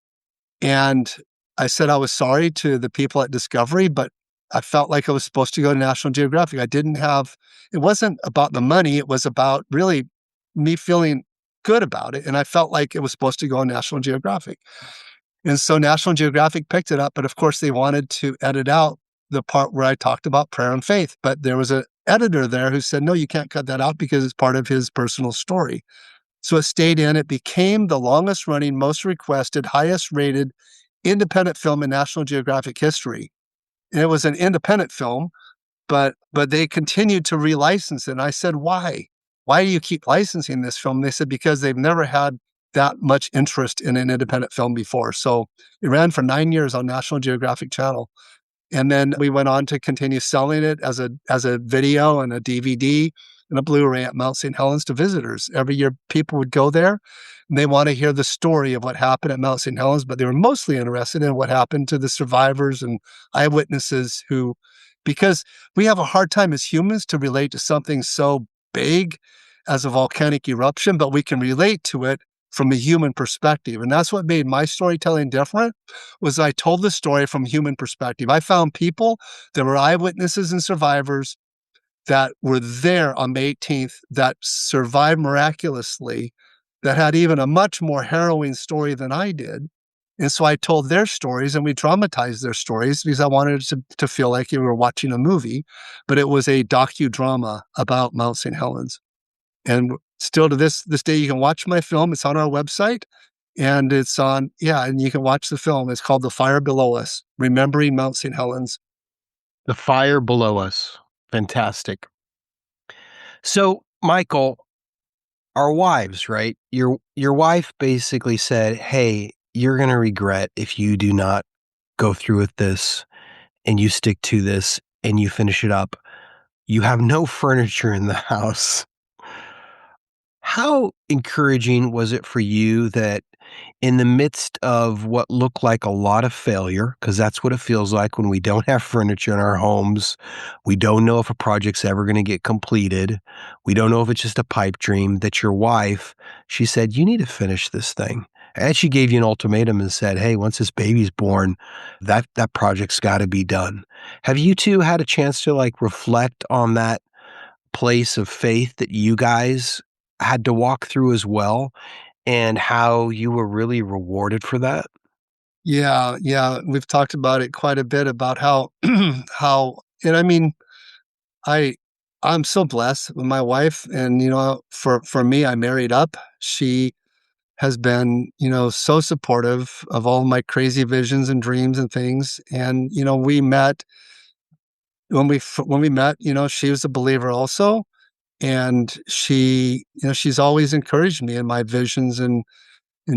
And I said I was sorry to the people at Discovery, but I felt like I was supposed to go to National Geographic. It wasn't about the money. It was about really me feeling good about it. And I felt like it was supposed to go on National Geographic. And so National Geographic picked it up, but of course they wanted to edit out the part where I talked about prayer and faith. But there was an editor there who said, no, you can't cut that out because it's part of his personal story. So it stayed in. It became the longest running, most requested, highest rated independent film in National Geographic history. And it was an independent film, but they continued to relicense it. And I said, why? Why do you keep licensing this film? And they said, because they've never had that much interest in an independent film before. So it ran for 9 years on National Geographic Channel. And then we went on to continue selling it as a video and a DVD and a Blu-ray at Mount St. Helens to visitors. Every year people would go there and they want to hear the story of what happened at Mount St. Helens, but they were mostly interested in what happened to the survivors and eyewitnesses because we have a hard time as humans to relate to something so big as a volcanic eruption, but we can relate to it from a human perspective. And that's what made my storytelling different, was I told the story from a human perspective. I found people that were eyewitnesses and survivors that were there on May 18th that survived miraculously, that had even a much more harrowing story than I did. And so I told their stories and we dramatized their stories because I wanted it to feel like you were watching a movie, but it was a docudrama about Mount St. Helens. And still to this day, you can watch my film. It's on our website and and you can watch the film. It's called The Fire Below Us, Remembering Mount St. Helens. The Fire Below Us. Fantastic. So, Michael, our wives, right? Your wife basically said, hey, you're going to regret if you do not go through with this and you stick to this and you finish it up. You have no furniture in the house. How encouraging was it for you that in the midst of what looked like a lot of failure, because that's what it feels like when we don't have furniture in our homes, we don't know if a project's ever going to get completed, we don't know if it's just a pipe dream, that your wife, she said, you need to finish this thing. And she gave you an ultimatum and said, hey, once this baby's born, that project's got to be done. Have you two had a chance to reflect on that place of faith that you guys had to walk through as well, and how you were really rewarded for that? Yeah. We've talked about it quite a bit about how, and I mean, I'm so blessed with my wife. And, for me, I married up. She has been, so supportive of all my crazy visions and dreams and things. And, we met when we met, she was a believer also. And she's always encouraged me in my visions and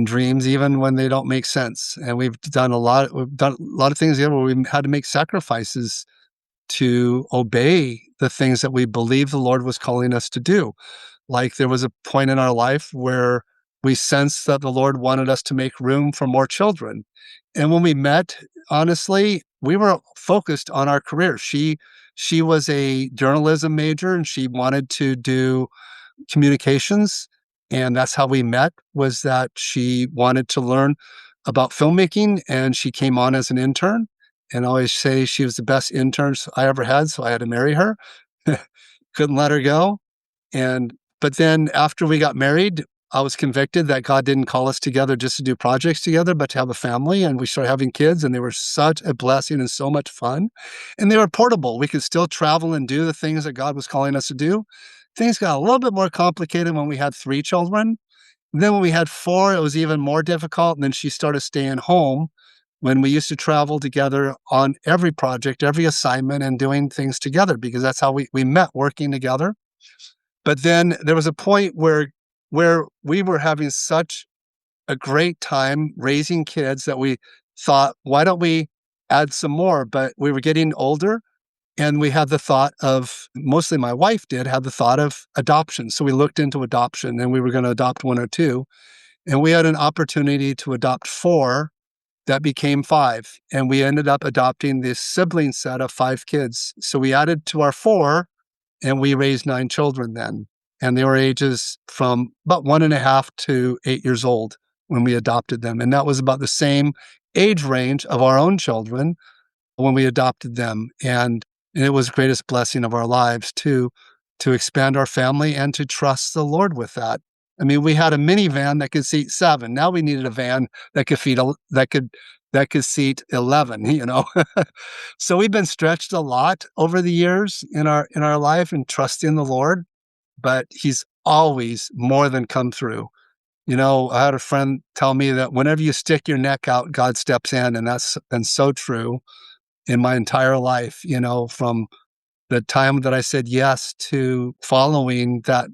dreams, even when they don't make sense. And we've done a lot of things together where we had to make sacrifices to obey the things that we believe the Lord was calling us to do. Like there was a point in our life where we sensed that the Lord wanted us to make room for more children. And when we met, honestly, we were focused on our career. She was a journalism major and she wanted to do communications. And that's how we met, was that she wanted to learn about filmmaking and she came on as an intern. And I always say she was the best intern I ever had, so I had to marry her. Couldn't let her go. But then after we got married, I was convicted that God didn't call us together just to do projects together, but to have a family. And we started having kids, and they were such a blessing and so much fun. And they were portable. We could still travel and do the things that God was calling us to do. Things got a little bit more complicated when we had 3 children. And then when we had 4, it was even more difficult. And then she started staying home when we used to travel together on every project, every assignment, and doing things together, because that's how we met, working together. But then there was a point where we were having such a great time raising kids that we thought, why don't we add some more? But we were getting older, and we had the thought of, mostly my wife had the thought of adoption. So we looked into adoption, and we were going to adopt 1 or 2. And we had an opportunity to adopt 4 that became 5. And we ended up adopting this sibling set of 5 kids. So we added to our 4, and we raised 9 children then. And they were ages from about 1.5 to 8 years old when we adopted them. And that was about the same age range of our own children when we adopted them. And it was the greatest blessing of our lives to expand our family and to trust the Lord with that. I mean, we had a minivan that could seat 7. Now we needed a van that could seat 11, you know. So we've been stretched a lot over the years in our life and trusting the Lord, but he's always more than come through. You know, I had a friend tell me that whenever you stick your neck out, God steps in, and that's been so true in my entire life, you know, from the time that I said yes to following that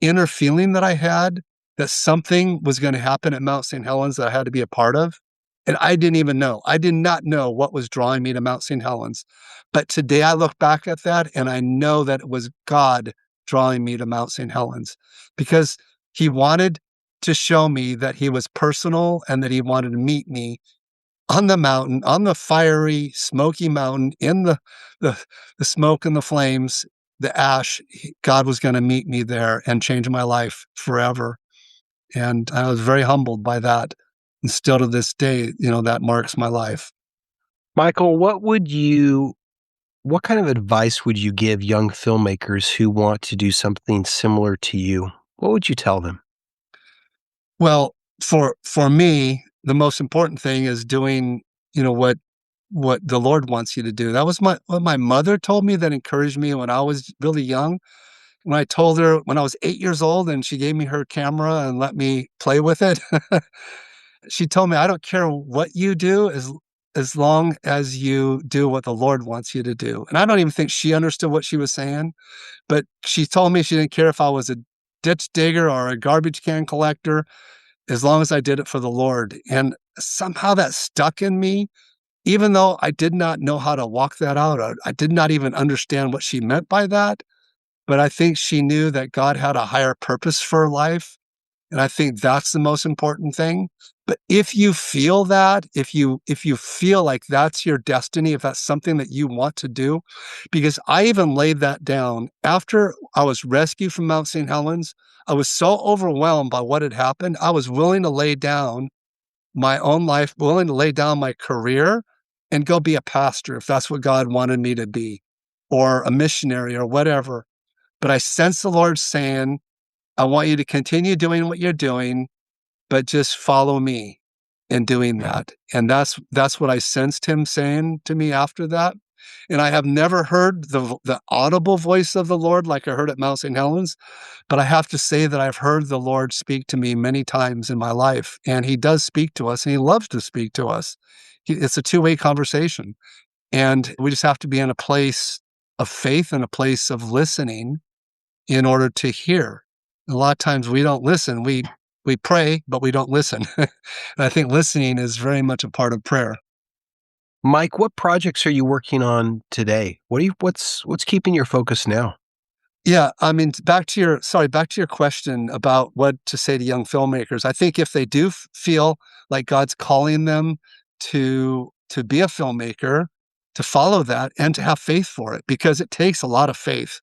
inner feeling that I had that something was going to happen at Mount St. Helens that I had to be a part of. And I didn't even know. I did not know what was drawing me to Mount St. Helens. But today I look back at that and I know that it was God drawing me to Mount St. Helens, because he wanted to show me that he was personal and that he wanted to meet me on the mountain, on the fiery, smoky mountain, in the smoke and the flames, the ash. God was going to meet me there and change my life forever. And I was very humbled by that. And still to this day, you know, that marks my life. Michael, what kind of advice would you give young filmmakers who want to do something similar to you? What would you tell them? Well, for me, the most important thing is doing, you know, what the Lord wants you to do. That was what my mother told me, that encouraged me when I was really young. When I told her when I was 8 years old and she gave me her camera and let me play with it, she told me, I don't care what you do as long as you do what the Lord wants you to do. And I don't even think she understood what she was saying, but she told me she didn't care if I was a ditch digger or a garbage can collector, as long as I did it for the Lord. And somehow that stuck in me, even though I did not know how to walk that out. I did not even understand what she meant by that. But I think she knew that God had a higher purpose for her life. And I think that's the most important thing. But if you feel that, if you feel like that's your destiny, if that's something that you want to do, because I even laid that down after I was rescued from Mount St. Helens, I was so overwhelmed by what had happened. I was willing to lay down my own life, willing to lay down my career and go be a pastor if that's what God wanted me to be, or a missionary or whatever. But I sense the Lord saying, I want you to continue doing what you're doing, but just follow me in doing that. And that's what I sensed him saying to me after that. And I have never heard the audible voice of the Lord like I heard at Mount St. Helens, but I have to say that I've heard the Lord speak to me many times in my life. And he does speak to us, and he loves to speak to us. It's a two-way conversation. And we just have to be in a place of faith and a place of listening in order to hear. A lot of times we don't listen. We pray, but we don't listen. And I think listening is very much a part of prayer. Mike, what projects are you working on today? What's keeping your focus now? Yeah, I mean, back to your question about what to say to young filmmakers. I think if they do feel like God's calling them to be a filmmaker, to follow that and to have faith for it, because it takes a lot of faith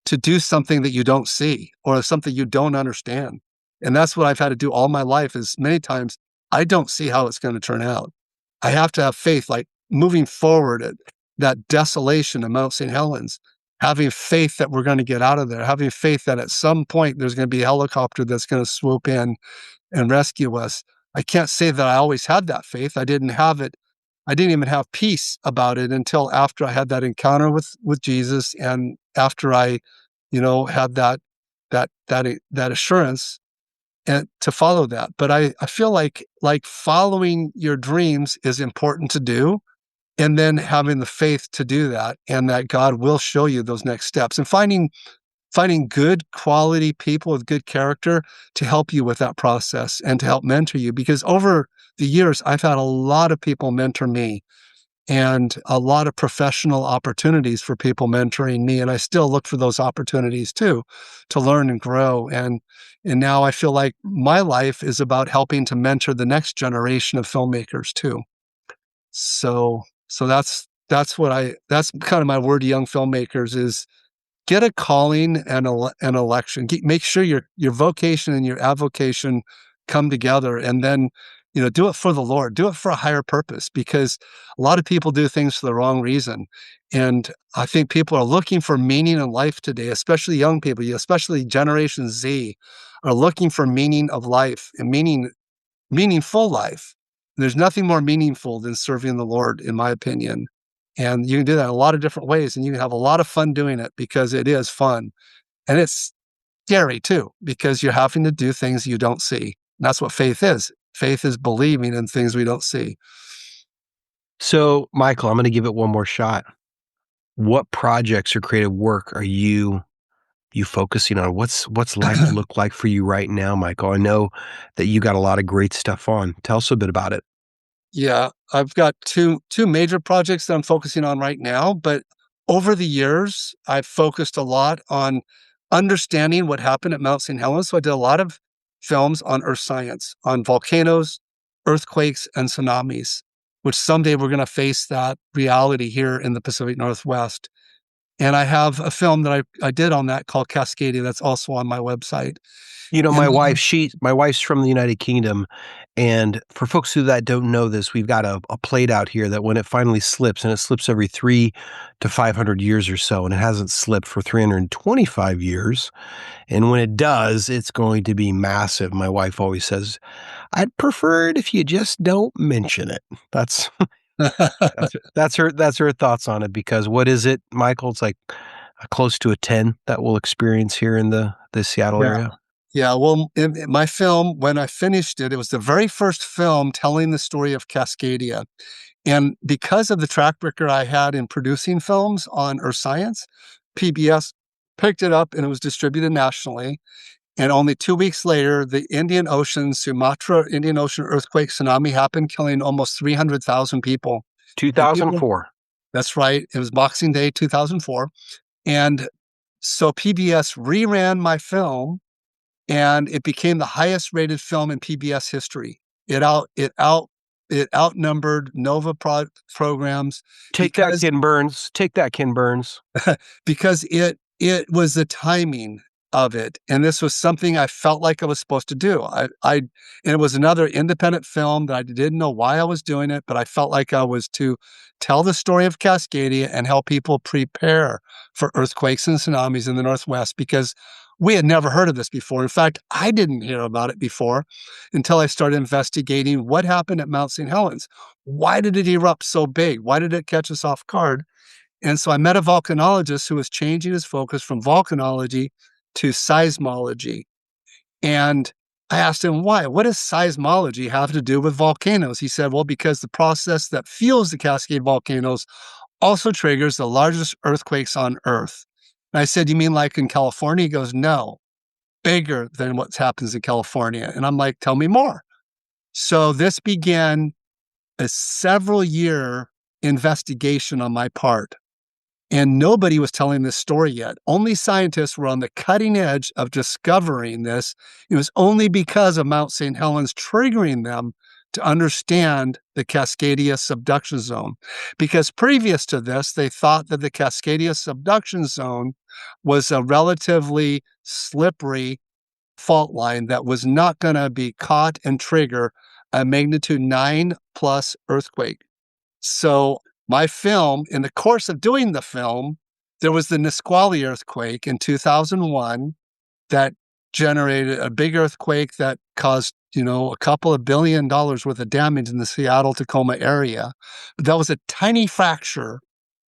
to do something that you don't see or something you don't understand. And that's what I've had to do all my life is many times I don't see how it's going to turn out. I have to have faith, like moving forward at that desolation of Mount St. Helens, having faith that we're going to get out of there, having faith that at some point there's going to be a helicopter that's going to swoop in and rescue us. I can't say that I always had that faith. I didn't have it. I didn't even have peace about it until after I had that encounter with Jesus, and after I, had that assurance and to follow that. But I feel like following your dreams is important to do, and then having the faith to do that, and that God will show you those next steps, and finding good quality people with good character to help you with that process and to help mentor you. Because over the years, I've had a lot of people mentor me and a lot of professional opportunities for people mentoring me. And I still look for those opportunities too, to learn and grow. And now I feel like my life is about helping to mentor the next generation of filmmakers too. So that's that's kind of my word to young filmmakers is get a calling and an election. Make sure your vocation and your avocation come together, and then do it for the Lord. Do it for a higher purpose, because a lot of people do things for the wrong reason. And I think people are looking for meaning in life today, especially young people, especially Generation Z, are looking for meaning of life and meaningful life. There's nothing more meaningful than serving the Lord, in my opinion. And you can do that in a lot of different ways, and you can have a lot of fun doing it because it is fun. And it's scary too, because you're having to do things you don't see. And that's what faith is. Faith is believing in things we don't see. So, Michael, I'm going to give it one more shot. What projects or creative work are you focusing on? What's life look like for you right now, Michael? I know that you got a lot of great stuff on. Tell us a bit about it. Yeah, I've got two major projects that I'm focusing on right now, but over the years, I've focused a lot on understanding what happened at Mount St. Helens. So I did a lot of films on earth science, on volcanoes, earthquakes, and tsunamis, which someday we're going to face that reality here in the Pacific Northwest. And I have a film that I did on that called Cascadia that's also on my website. My And wife's from the United Kingdom, and for folks who that don't know this, we've got a plate out here that when it finally slips, and it slips every 3 to 500 years or so, and it hasn't slipped for 325 years, and when it does, it's going to be massive. My wife always says, "I'd prefer it if you just don't mention it." That's that's her thoughts on it, because what is it, Michael? It's like close to a 10 that we'll experience here in the Seattle yeah. area. Yeah, well, in my film, when I finished it, it was the very first film telling the story of Cascadia. And because of the track record I had in producing films on earth science, PBS picked it up and it was distributed nationally. And only 2 weeks later, the Sumatra Indian Ocean earthquake tsunami happened, killing almost 300,000 people. And people, 2004. that's right. It was Boxing Day, 2004. And so PBS reran my film, and it became the highest rated film in PBS history. It outnumbered Nova programs Take that, because Ken Burns. Take that, Ken Burns. because it was the timing of it, and this was something I felt like I was supposed to do. And it was another independent film that I didn't know why I was doing it, but I felt like I was to tell the story of Cascadia and help people prepare for earthquakes and tsunamis in the Northwest, because we had never heard of this before. In fact, I didn't hear about it before until I started investigating what happened at Mount St. Helens. Why did it erupt so big? Why did it catch us off guard? And so I met a volcanologist who was changing his focus from volcanology to seismology. And I asked him, why? What does seismology have to do with volcanoes? He said, well, because the process that fuels the Cascade volcanoes also triggers the largest earthquakes on Earth. And I said, you mean like in California? He goes, no, bigger than what happens in California. And I'm like, tell me more. So this began a several-year investigation on my part And nobody was telling this story yet. Only scientists were on the cutting edge of discovering this. It was only because of Mount St. Helens triggering them to understand the Cascadia subduction zone. Because previous to this, they thought that the Cascadia subduction zone was a relatively slippery fault line that was not going to be caught and trigger a magnitude 9 plus earthquake. So my film, in the course of doing the film, there was the Nisqually earthquake in 2001 that generated a big earthquake that caused, a couple of $1 billion worth of damage in the Seattle-Tacoma area. But that was a tiny fracture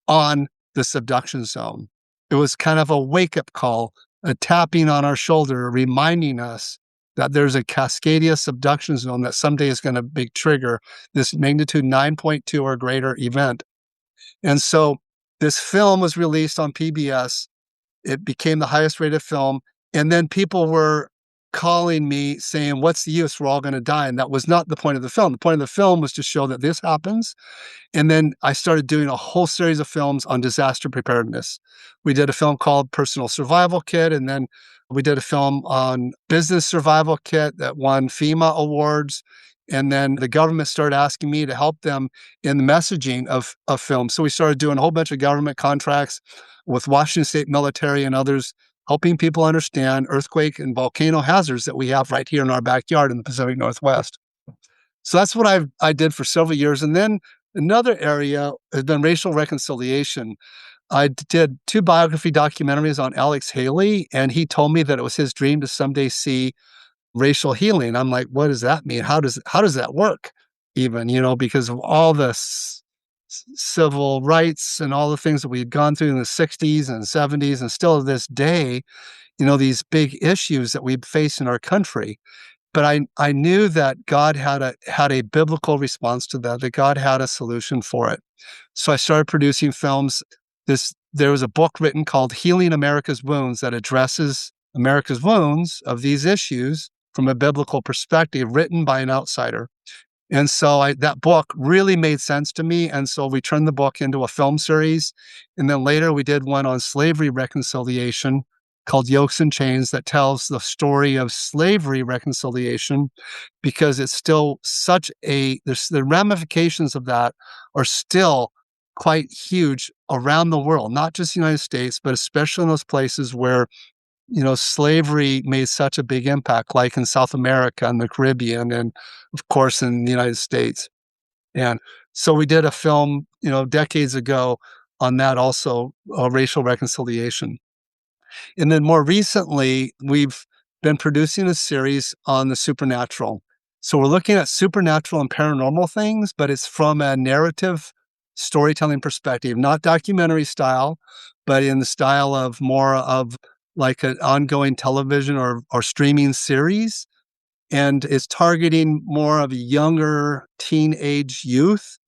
on the subduction zone. It was kind of a wake-up call, a tapping on our shoulder, reminding us that there's a Cascadia subduction zone that someday is going to big trigger this magnitude 9.2 or greater event. And so this film was released on PBS. It became the highest rated film. And then people were calling me saying, what's the use? We're all going to die. And that was not the point of the film. The point of the film was to show that this happens. And then I started doing a whole series of films on disaster preparedness. We did a film called Personal Survival Kit, and then we did a film on Business Survival Kit that won FEMA awards. And then the government started asking me to help them in the messaging of film. So we started doing a whole bunch of government contracts with Washington State military and others, helping people understand earthquake and volcano hazards that we have right here in our backyard in the Pacific Northwest. So that's what I did for several years. And then another area has been racial reconciliation. I did 2 biography documentaries on Alex Haley, and he told me that it was his dream to someday see racial healing. I'm like, what does that mean? How does that work? Even, because of all the civil rights and all the things that we had gone through in the 60s and 70s, and still to this day, these big issues that we face in our country. But I knew that God had a biblical response to that God had a solution for it. So I started producing films. There was a book written called Healing America's Wounds that addresses America's wounds of these issues from a biblical perspective, written by an outsider. And so that book really made sense to me. And so we turned the book into a film series. And then later we did one on slavery reconciliation called Yokes and Chains that tells the story of slavery reconciliation, because it's still the ramifications of that are still quite huge around the world, not just the United States, but especially in those places where, slavery made such a big impact, like in South America and the Caribbean, and of course in the United States. And so we did a film, decades ago on that also, racial reconciliation. And then more recently, we've been producing a series on the supernatural. So we're looking at supernatural and paranormal things, but it's from a narrative storytelling perspective, not documentary style, but in the style of more of like an ongoing television or streaming series. And it's targeting more of a younger teenage youth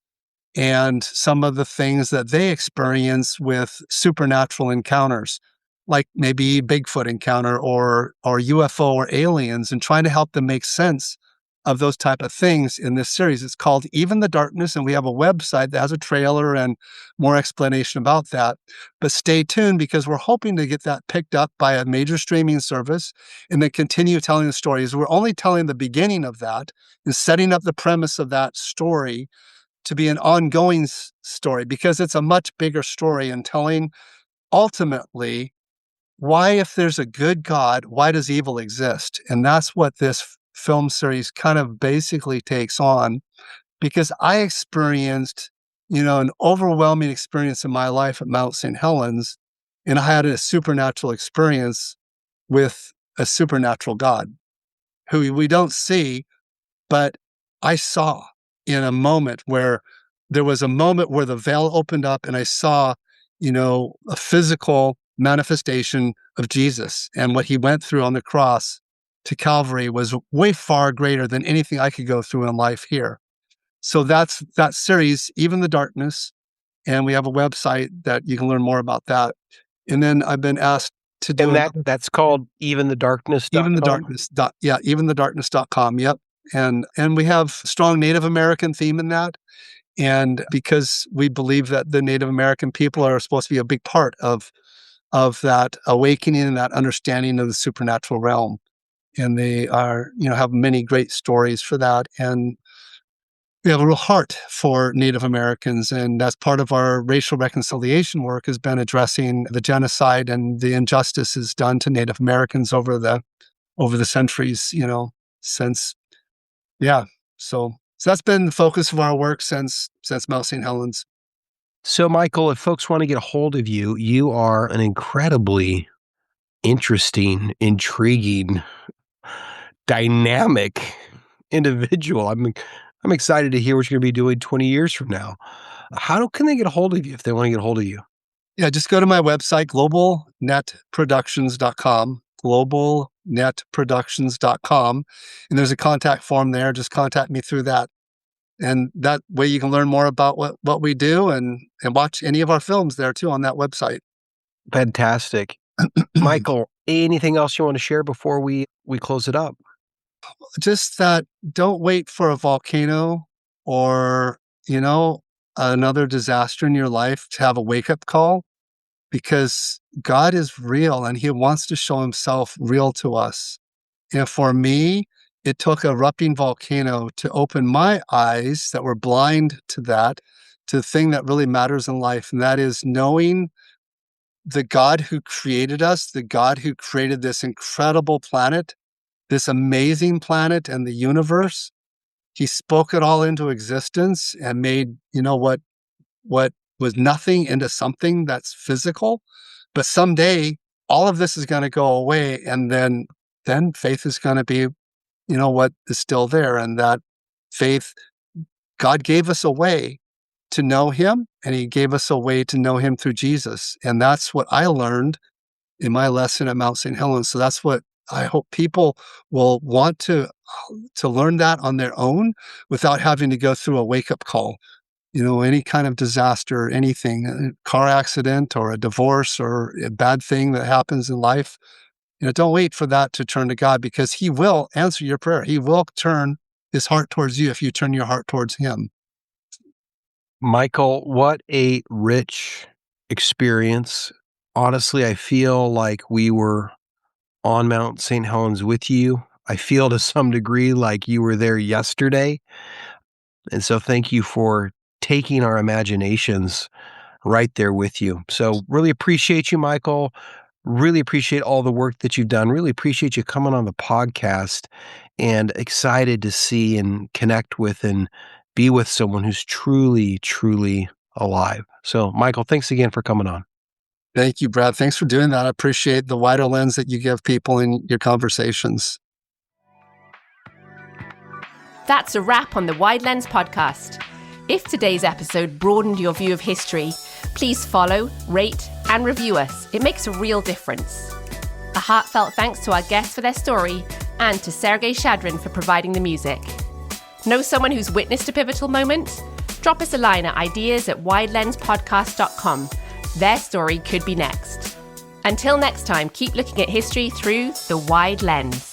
and some of the things that they experience with supernatural encounters, like maybe Bigfoot encounter or UFO or aliens, and trying to help them make sense of those type of things in this series. It's called Even the Darkness, and we have a website that has a trailer and more explanation about that. But stay tuned, because we're hoping to get that picked up by a major streaming service and then continue telling the stories. We're only telling the beginning of that and setting up the premise of that story to be an ongoing story, because it's a much bigger story and telling ultimately why, if there's a good God, why does evil exist? And that's what this film series kind of basically takes on, because I experienced, an overwhelming experience in my life at Mount St. Helens, and I had a supernatural experience with a supernatural God who we don't see, but I saw in a moment where there was a moment where the veil opened up and I saw, a physical manifestation of Jesus, and what he went through on the cross to Calvary was way far greater than anything I could go through in life here. So that's that series, Even the Darkness, and we have a website that you can learn more about that. And then I've been asked to do that's called eventhedarkness.com. Eventhedarkness.com. Yep. And we have strong Native American theme in that. And because we believe that the Native American people are supposed to be a big part of that awakening and that understanding of the supernatural realm. And they are, have many great stories for that. And we have a real heart for Native Americans, and that's part of our racial reconciliation work has been addressing the genocide and the injustices done to Native Americans over the centuries, since, yeah. So that's been the focus of our work since Mount St. Helens. So, Michael, if folks want to get a hold of you, you are an incredibly interesting, intriguing, dynamic individual. I'm excited to hear what you're going to be doing 20 years from now. Can they get a hold of you if they want to get a hold of you? Yeah, just go to my website, globalnetproductions.com, globalnetproductions.com, and there's a contact form there. Just contact me through that. And that way you can learn more about what we do and watch any of our films there too on that website. Fantastic. Michael, anything else you want to share before we close it up? Just that don't wait for a volcano or, another disaster in your life to have a wake-up call, because God is real and he wants to show himself real to us. And for me, it took a erupting volcano to open my eyes that were blind to that, to the thing that really matters in life. And that is knowing the God who created us, the God who created this incredible planet, this amazing planet and the universe. He spoke it all into existence and made, what was nothing into something that's physical. But someday all of this is going to go away. And then faith is going to be, what is still there. And that faith, God gave us a way to know him, and he gave us a way to know him through Jesus. And that's what I learned in my lesson at Mount St. Helens. So that's what I hope people will want to learn that on their own without having to go through a wake-up call. Any kind of disaster, anything, a car accident or a divorce or a bad thing that happens in life, don't wait for that to turn to God, because he will answer your prayer. He will turn his heart towards you if you turn your heart towards him. Michael, what a rich experience. Honestly, I feel like we were on Mount St. Helens with you. I feel to some degree like you were there yesterday. And so thank you for taking our imaginations right there with you. So really appreciate you, Michael. Really appreciate all the work that you've done. Really appreciate you coming on the podcast, and excited to see and connect with and be with someone who's truly, truly alive. So, Michael, thanks again for coming on. Thank you, Brad. Thanks for doing that. I appreciate the wider lens that you give people in your conversations. That's a wrap on the Wide Lens podcast. If today's episode broadened your view of history, please follow, rate, and review us. It makes a real difference. A heartfelt thanks to our guests for their story, and to Sergei Shadrin for providing the music. Know someone who's witnessed a pivotal moment? Drop us a line at ideas@widelenspodcast.com. Their story could be next. Until next time, keep looking at history through the wide lens.